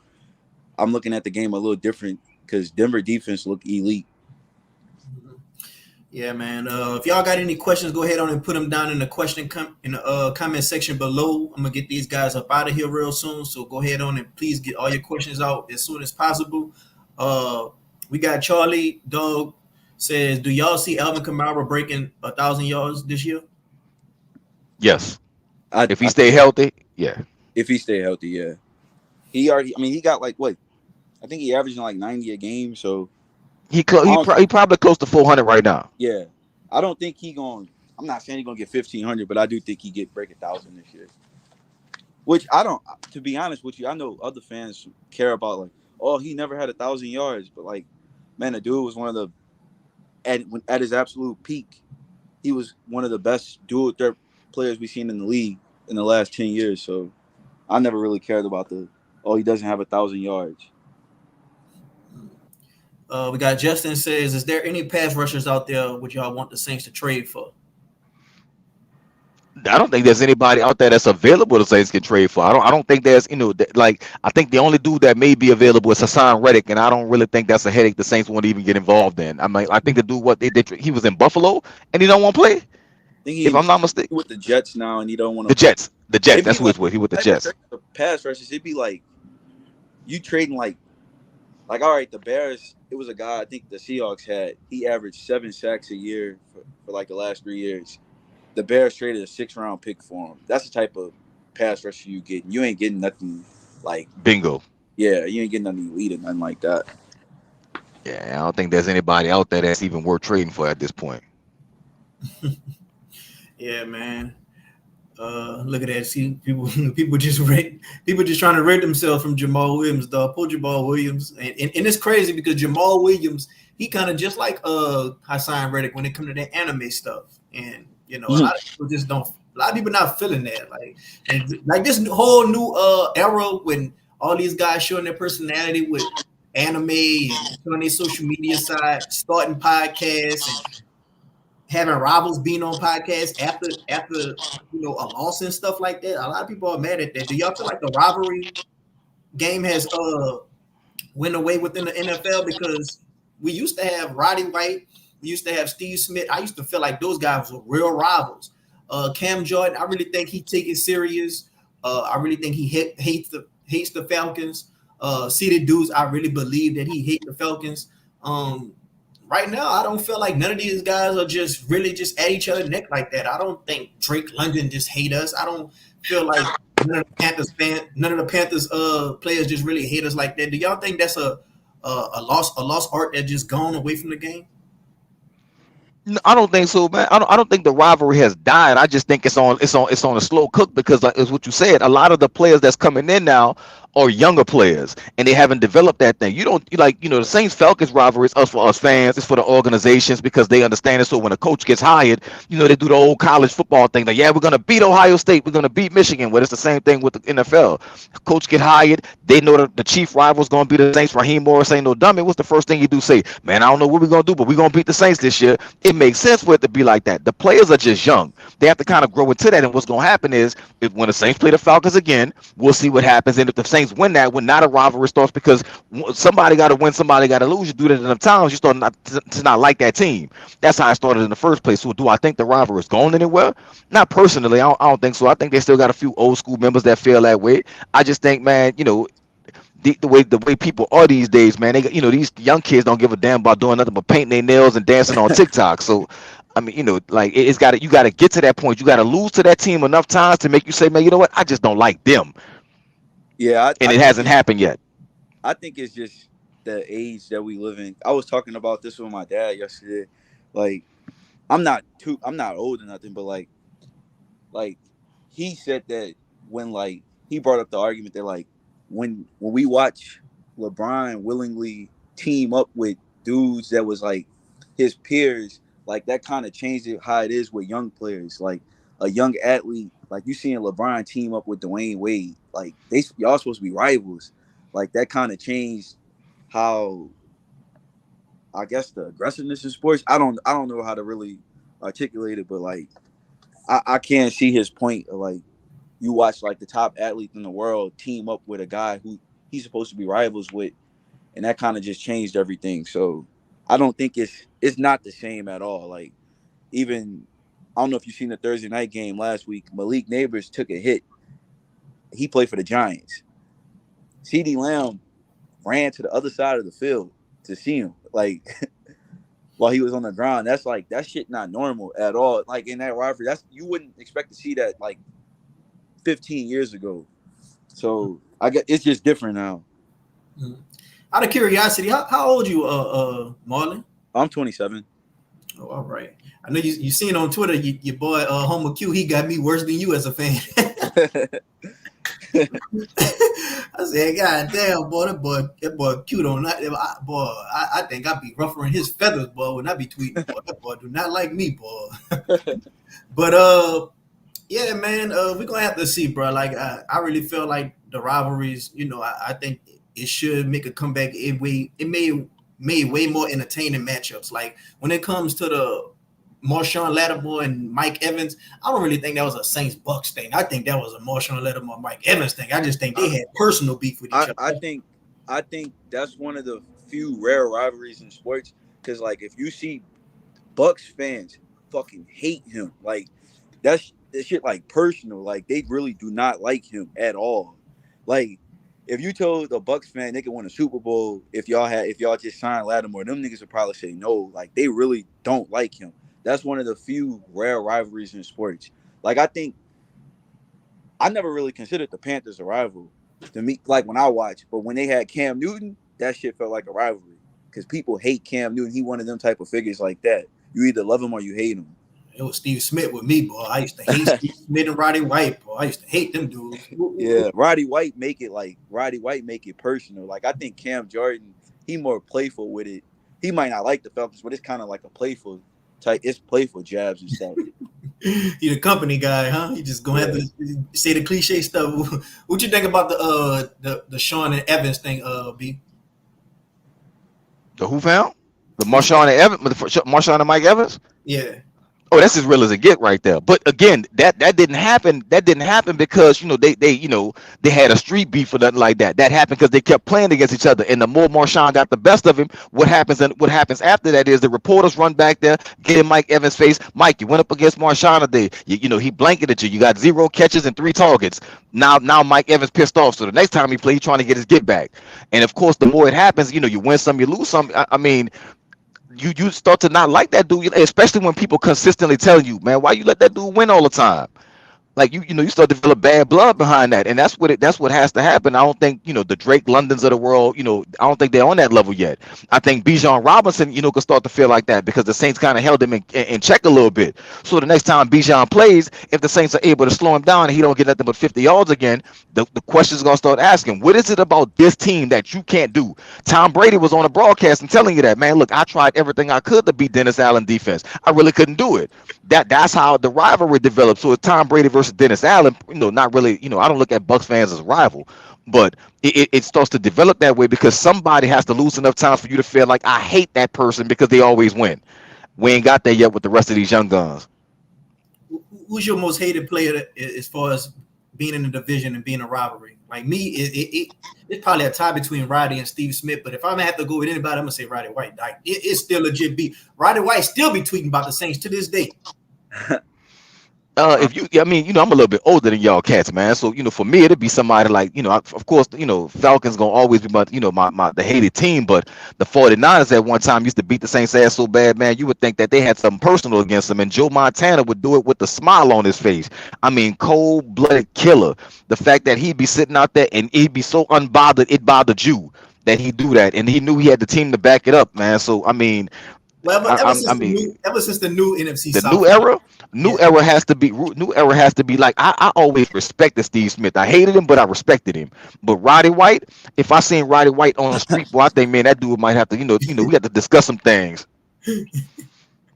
I'm looking at the game a little different because Denver defense look elite. Yeah, man. If y'all got any questions, go ahead on and put them down in the comment section below. I'm gonna get these guys up out of here real soon, so go ahead on and please get all your questions out as soon as possible. We got Charlie Dog says, "Do y'all see Alvin Kamara breaking 1,000 yards this year?" Yes. I, If he I stay healthy, yeah. if he stay healthy, yeah. He already. I mean, he got like what? I think he averaging like 90 a game. So He probably close to 400 right now. yeah, I don't think he going. I'm not saying he gonna get 1,500, but I do think he get break 1,000 this year. Which I don't. To be honest with you, I know other fans care about like, oh, he never had 1,000 yards, but like, man, the dude was one of the at his absolute peak. He was one of the best dual threat players we've seen in the league in the last 10 years. So I never really cared about he doesn't have 1,000 yards. We got Justin says, "Is there any pass rushers out there would y'all want the Saints to trade for?" I don't think there's anybody out there that's available the Saints can trade for. I don't think there's like I think the only dude that may be available is Hassan Reddick, and I don't really think that's a headache the Saints won't even get involved in. I mean, I think the dude he was in Buffalo and he don't want to play. I think If I'm not mistaken, with the Jets now, and he don't want the to. Jets, It'd that's be who like it's with. He with the type of Jets. trade for pass rushes. It'd be like you trading like all right, the Bears. It was a guy I think the Seahawks had. He averaged 7 sacks a year for like the last 3 years. The Bears traded a 6th-round pick for him. That's the type of pass rusher you get. You ain't getting nothing like Bingo. yeah, you ain't getting nothing elite or nothing like that. Yeah, I don't think there's anybody out there that's even worth trading for at this point. Yeah, man. Look at that. See, people just trying to rid themselves from Jamal Williams, dog. Pull Jamal Williams, and it's crazy because Jamal Williams, he kind of just like Hassan Reddick when it comes to that anime stuff, and a lot of people just don't. A lot of people not feeling that, like this whole new era when all these guys showing their personality with anime and on their social media side, starting podcasts and having rivals being on podcasts after a loss and stuff like that. A lot of people are mad at that. Do y'all feel like the rivalry game has went away within the NFL? Because we used to have Roddy White, we used to have Steve Smith. I used to feel like those guys were real rivals. Cam Jordan, I really think he take it serious. I really think he hates the Falcons. Seated dudes, I really believe that he hates the Falcons. Right now, I don't feel like none of these guys are just really just at each other's neck like that. I don't think Drake London just hate us. I don't feel like none of the Panthers players just really hate us like that. Do y'all think that's a lost art that just gone away from the game? No, I don't think so, man. I don't think the rivalry has died. I just think it's on a slow cook because like it's what you said. A lot of the players that's coming in now are younger players and they haven't developed that thing. The Saints Falcons rivalry is us for us fans, it's for the organizations because they understand it. So when a coach gets hired, they do the old college football thing. Like, yeah, we're gonna beat Ohio State, we're gonna beat Michigan. Well, it's the same thing with the NFL. Coach get hired, they know that the chief rival's gonna be the Saints. Raheem Morris ain't no dummy. What's the first thing you do? Say, man, I don't know what we're gonna do, but we're gonna beat the Saints this year. It makes sense for it to be like that. The players are just young. They have to kind of grow into that. And what's gonna happen is when the Saints play the Falcons again, we'll see what happens. And if the Saints win that, when not a rivalry starts, because somebody got to win, somebody got to lose. You do that enough times, you start not like that team. That's how I started in the first place. So do I think the rivalry is going anywhere? Not personally. I don't think so. I think they still got a few old school members that feel that way. I just think, man, the way people are these days, man, these young kids don't give a damn about doing nothing but painting their nails and dancing on TikTok. So I mean, like you got to get to that point. You got to lose to that team enough times to make you say, man, you know what? I just don't like them. Yeah, And it hasn't happened yet. I think it's just the age that we live in. I was talking about this with my dad yesterday. Like, I'm not old or nothing, but like he said that when like he brought up the argument that like when we watch LeBron willingly team up with dudes that was like his peers, like that kind of changed it how it is with young players. Like a young athlete, like you seeing LeBron team up with Dwayne Wade, like y'all supposed to be rivals. Like that kind of changed how I guess the aggressiveness in sports. I don't know how to really articulate it, but like I can't see his point of like you watch like the top athlete in the world team up with a guy who he's supposed to be rivals with, and that kind of just changed everything. So I don't think it's not the same at all. Like even I don't know if you've seen the Thursday night game last week. Malik Neighbors took a hit. He played for the Giants. CeeDee Lamb ran to the other side of the field to see him. Like while he was on the ground, that's like that shit not normal at all. Like in that rivalry, that's you wouldn't expect to see that like 15 years ago. So I get it's just different now. Mhm. Out of curiosity, how old you, Marlon? I'm 27. Oh, all right. I know you seen on Twitter your boy Homer Q. He got me worse than you as a fan. I said, God damn, boy, that boy cute on that. Boy, I think I'd be ruffling his feathers, boy, when I be tweeting. Boy, that boy do not like me, boy. But yeah, man, we're gonna have to see, bro. Like I really feel like the rivalries, I think it should make a comeback. It made way more entertaining matchups. Like when it comes to the Marshawn Lattimore and Mike Evans, I don't really think that was a Saints Bucks thing. I think that was a Marshawn Lattimore Mike Evans thing. I just think they had personal beef with each other. I think that's one of the few rare rivalries in sports because like if you see Bucks fans fucking hate him, like that's that shit like personal. Like they really do not like him at all. Like if you told a Bucks fan they could win a Super Bowl if y'all just signed Lattimore, them niggas would probably say no. Like they really don't like him. That's one of the few rare rivalries in sports. Like I never really considered the Panthers a rival to me. Like when I watched, but when they had Cam Newton, that shit felt like a rivalry because people hate Cam Newton. He one of them type of figures like that. You either love him or you hate him. It was Steve Smith with me, boy. I used to hate Steve Smith and Roddy White, boy. I used to hate them dudes. Yeah, Roddy White make it personal. Like I think Cam Jordan, he more playful with it. He might not like the Falcons, but it's kind of like a playful type. It's playful jabs and stuff. He the company guy, huh? You just gonna have to say the cliche stuff. What you think about the Sean and Evans thing, B? The who found? The Marshawn and Evans, Marshawn and Mike Evans? Yeah. Oh, that's as real as it get right there. But again, that didn't happen. That didn't happen because they had a street beef or nothing like that. That happened because they kept playing against each other. And the more Marshawn got the best of him, what happens after that is the reporters run back there, get in Mike Evans' face. Mike, you went up against Marshawn today. He blanketed you. You got 0 catches and 3 targets. Now Mike Evans pissed off. So the next time he play, he's trying to get his get back. And of course, the more it happens, you win some, you lose some. I mean. You start to not like that dude, especially when people consistently tell you, man, why you let that dude win all the time? Like you start to develop bad blood behind that, and that's what has to happen. I don't think the Drake Londons of the world, I don't think they're on that level yet. I think Bijan Robinson, could start to feel like that because the Saints kind of held him in check a little bit. So the next time Bijan plays, if the Saints are able to slow him down and he don't get nothing but 50 yards again, the question's gonna start asking, what is it about this team that you can't do? Tom Brady was on a broadcast and telling you that, man, look, I tried everything I could to beat Dennis Allen defense. I really couldn't do it. That's how the rivalry developed. So it's Tom Brady versus Dennis Allen, not really, I don't look at Bucks fans as a rival, but it starts to develop that way because somebody has to lose enough time for you to feel like I hate that person because they always win. We ain't got there yet with the rest of these young guns. Who's your most hated player as far as being in the division and being a rivalry? Like me, it's probably a tie between Roddy and Steve Smith. But if I'm gonna have to go with anybody, I'm gonna say Roddy White. Like it's still legit beat. Roddy White still be tweeting about the Saints to this day. I'm a little bit older than y'all cats, man. So, for me, it'd be somebody like, of course, Falcons gonna always be the hated team, but the 49ers at one time used to beat the Saints ass so bad, man, you would think that they had something personal against them, and Joe Montana would do it with a smile on his face. I mean, cold-blooded killer. The fact that he'd be sitting out there and he'd be so unbothered, it bothered you. that he do that, and he knew he had the team to back it up, man. So I mean, Well, I mean, ever since the new NFC the South, new era, yeah, new era has to be like I always respected Steve Smith. I hated him, but I respected him. But Roddy White, if I seen Roddy White on the street, boy, I think man, that dude might have to, we have to discuss some things. I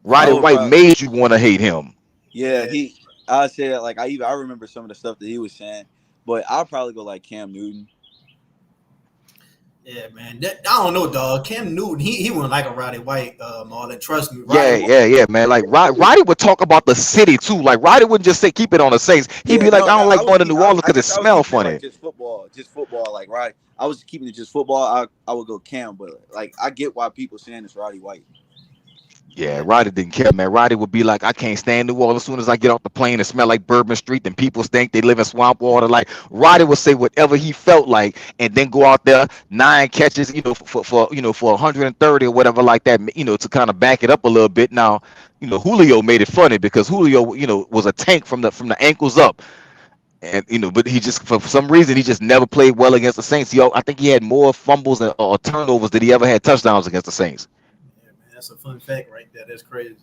Roddy would White probably, made you want to hate him. yeah, yeah, I say that like I remember some of the stuff that he was saying, but I'll probably go like Cam Newton. yeah, man. I don't know, dog. Cam Newton, he wasn't like a Roddy White, Marlon. Trust me, Roddy Yeah, White. yeah, yeah, man. Like Roddy would talk about the city too. Like Roddy wouldn't just say keep it on the Saints. He'd Yeah, be like, no, I no, don't like going to New Orleans because it I was smells keeping it like funny. just football, like right. I was keeping it just football. I would go Cam, but like I get why people saying it's Roddy White. Yeah, Roddy didn't care, man. Roddy would be like, I can't stand New Orleans. As soon as I get off the plane, it smell like Bourbon Street, and people think they live in swamp water. Like Roddy would say whatever he felt like, and then go out there 9 catches, for 130 or whatever like that, to kind of back it up a little bit. Now, Julio made it funny because Julio, was a tank from the ankles up. And but he just for some reason he just never played well against the Saints. I think he had more fumbles or turnovers than he ever had touchdowns against the Saints. Yeah, man, that's a fun fact right there. That's crazy.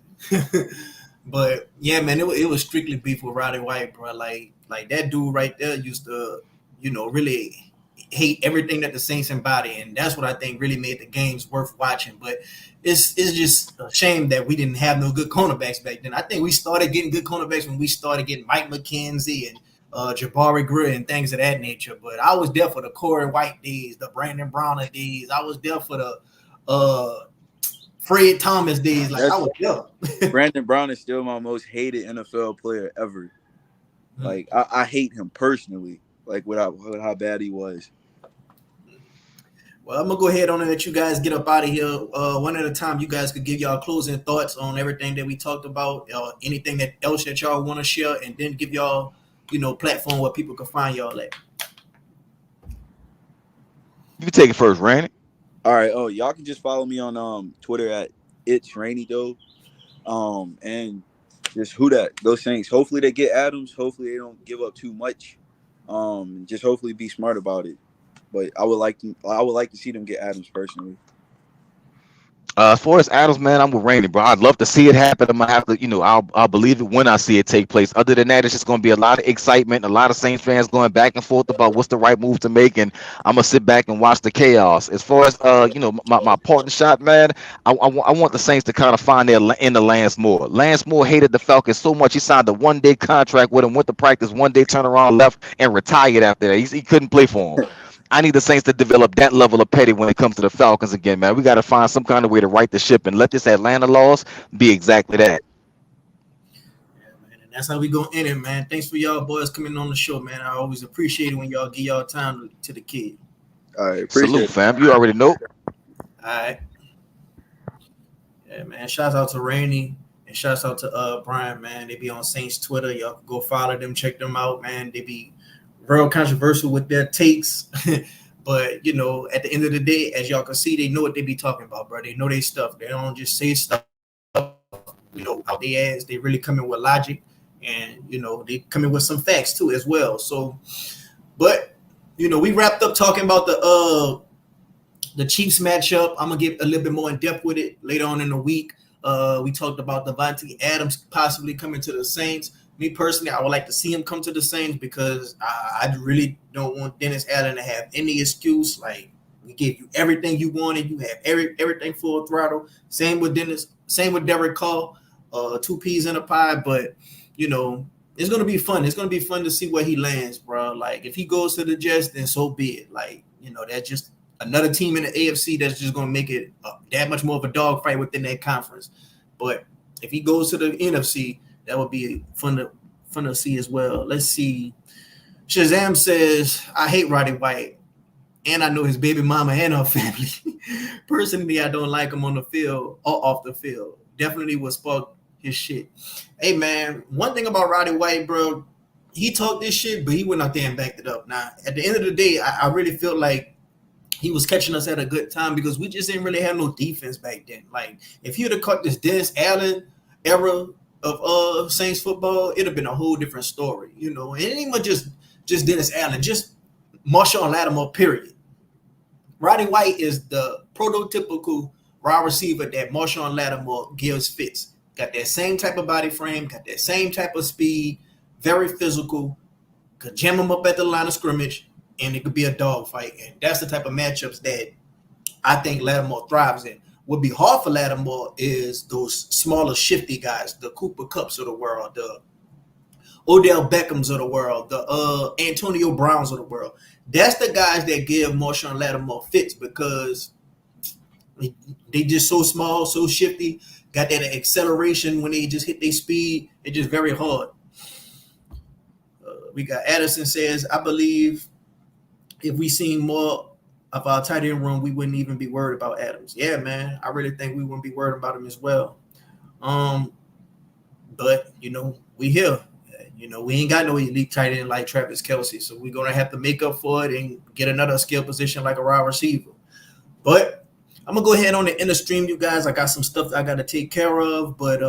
But yeah, man, it was strictly beef with Roddy White, bro. Like that dude right there used to, really hate everything that the Saints embody, and that's what I think really made the games worth watching. But it's just a shame that we didn't have no good cornerbacks back then. I think we started getting good cornerbacks when we started getting Mike McKenzie and Jabari Greer and things of that nature. But I was there for the Corey White days, the Brandon Browner days. I was there for the Fred Thomas days. Like I That's was there. Brandon Brown is still my most hated NFL player ever. Like I hate him personally. Like with how bad he was. Well, I'm gonna go ahead on and let you guys get up out of here. One at a time. You guys could give y'all closing thoughts on everything that we talked about, anything else that y'all want to share, and then give y'all, platform where people can find y'all at. You can take it first, Randy. All right. Oh, y'all can just follow me on Twitter at It's Rainy Doe. And just who that those Saints. Hopefully they get Adams. Hopefully they don't give up too much. Just hopefully be smart about it. But I would like to see them get Adams personally. As far as Adams, man, I'm with Randy, bro. I'd love to see it happen. I'm gonna have to, I'll believe it when I see it take place. Other than that, it's just gonna be a lot of excitement, a lot of Saints fans going back and forth about what's the right move to make, and I'm gonna sit back and watch the chaos. As far as my partner shot, man, I want the Saints to kind of find their in the Lance Moore. Lance Moore hated the Falcons so much he signed a 1-day contract with him, went to practice 1 day, turned around, left, and retired after that. He couldn't play for him. I need the Saints to develop that level of petty when it comes to the Falcons again, man. We got to find some kind of way to right the ship and let this Atlanta loss be exactly that. Yeah, man, and that's how we gonna end it, man. Thanks for y'all boys coming on the show, man. I always appreciate it when y'all give y'all time to the kid. All right, appreciate Salute, it. fam. You already know. All right. Yeah, man. Shouts out to Rainey and shouts out to Brian, man. They be on Saints Twitter. Y'all can go follow them, check them out, man. They be real controversial with their takes. But at the end of the day, as y'all can see, they know what they be talking about, bro. They know their stuff. They don't just say stuff, out their ass. They really come in with logic, and they come in with some facts too as well. So, but we wrapped up talking about the Chiefs matchup. I'm gonna get a little bit more in depth with it later on in the week. We talked about Davante Adams possibly coming to the Saints. Me personally, I would like to see him come to the Saints because I really don't want Dennis Allen to have any excuse. Like, we gave you everything you wanted. You have everything full throttle. Same with Dennis. Same with Derek Carr. 2 peas in a pie. But, it's going to be fun. It's going to be fun to see where he lands, bro. Like, if he goes to the Jets, then so be it. Like, that's just another team in the AFC that's just going to make it that much more of a dogfight within that conference. But if he goes to the NFC, that would be fun to see as well. Let's see. Shazam says, I hate Roddy White, and I know his baby mama and her family. Personally, I don't like him on the field or off the field. Definitely will spark his shit. Hey, man, one thing about Roddy White, bro, he talked this shit, but he went out there and backed it up. Now, at the end of the day, I really feel like he was catching us at a good time because we just didn't really have no defense back then. Like, if he would have caught this Dennis Allen era of Saints football, it'd have been a whole different story, and it ain't even just Dennis Allen, just Marshawn Lattimore, period. Roddy White is the prototypical wide receiver that Marshawn Lattimore gives fits. Got that same type of body frame, got that same type of speed, very physical, could jam him up at the line of scrimmage, and it could be a dogfight. And that's the type of matchups that I think Lattimore thrives in. What would be hard for Lattimore is those smaller, shifty guys, the Cooper Kupps of the world, the Odell Beckhams of the world, the Antonio Browns of the world. That's the guys that give Marshawn Lattimore fits because they just so small, so shifty, got that acceleration when they just hit their speed. It's just very hard. We got Addison says, I believe if we seen more of our tight end room, we wouldn't even be worried about Adams. Yeah, man, I really think we wouldn't be worried about him as well. But we here. We ain't got no elite tight end like Travis Kelce, so we're gonna have to make up for it and get another skill position like a wide receiver. But I'm gonna go ahead on the end of stream, you guys. I got some stuff that I got to take care of, but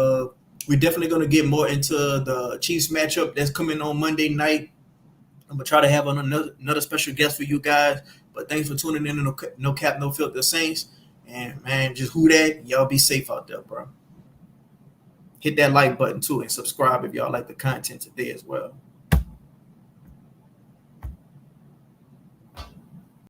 we're definitely gonna get more into the Chiefs matchup that's coming on Monday night. I'm gonna try to have another special guest for you guys. But thanks for tuning in to No Cap, No Filter Saints. And man, just who that? Y'all be safe out there, bro. Hit that like button too and subscribe if y'all like the content today as well.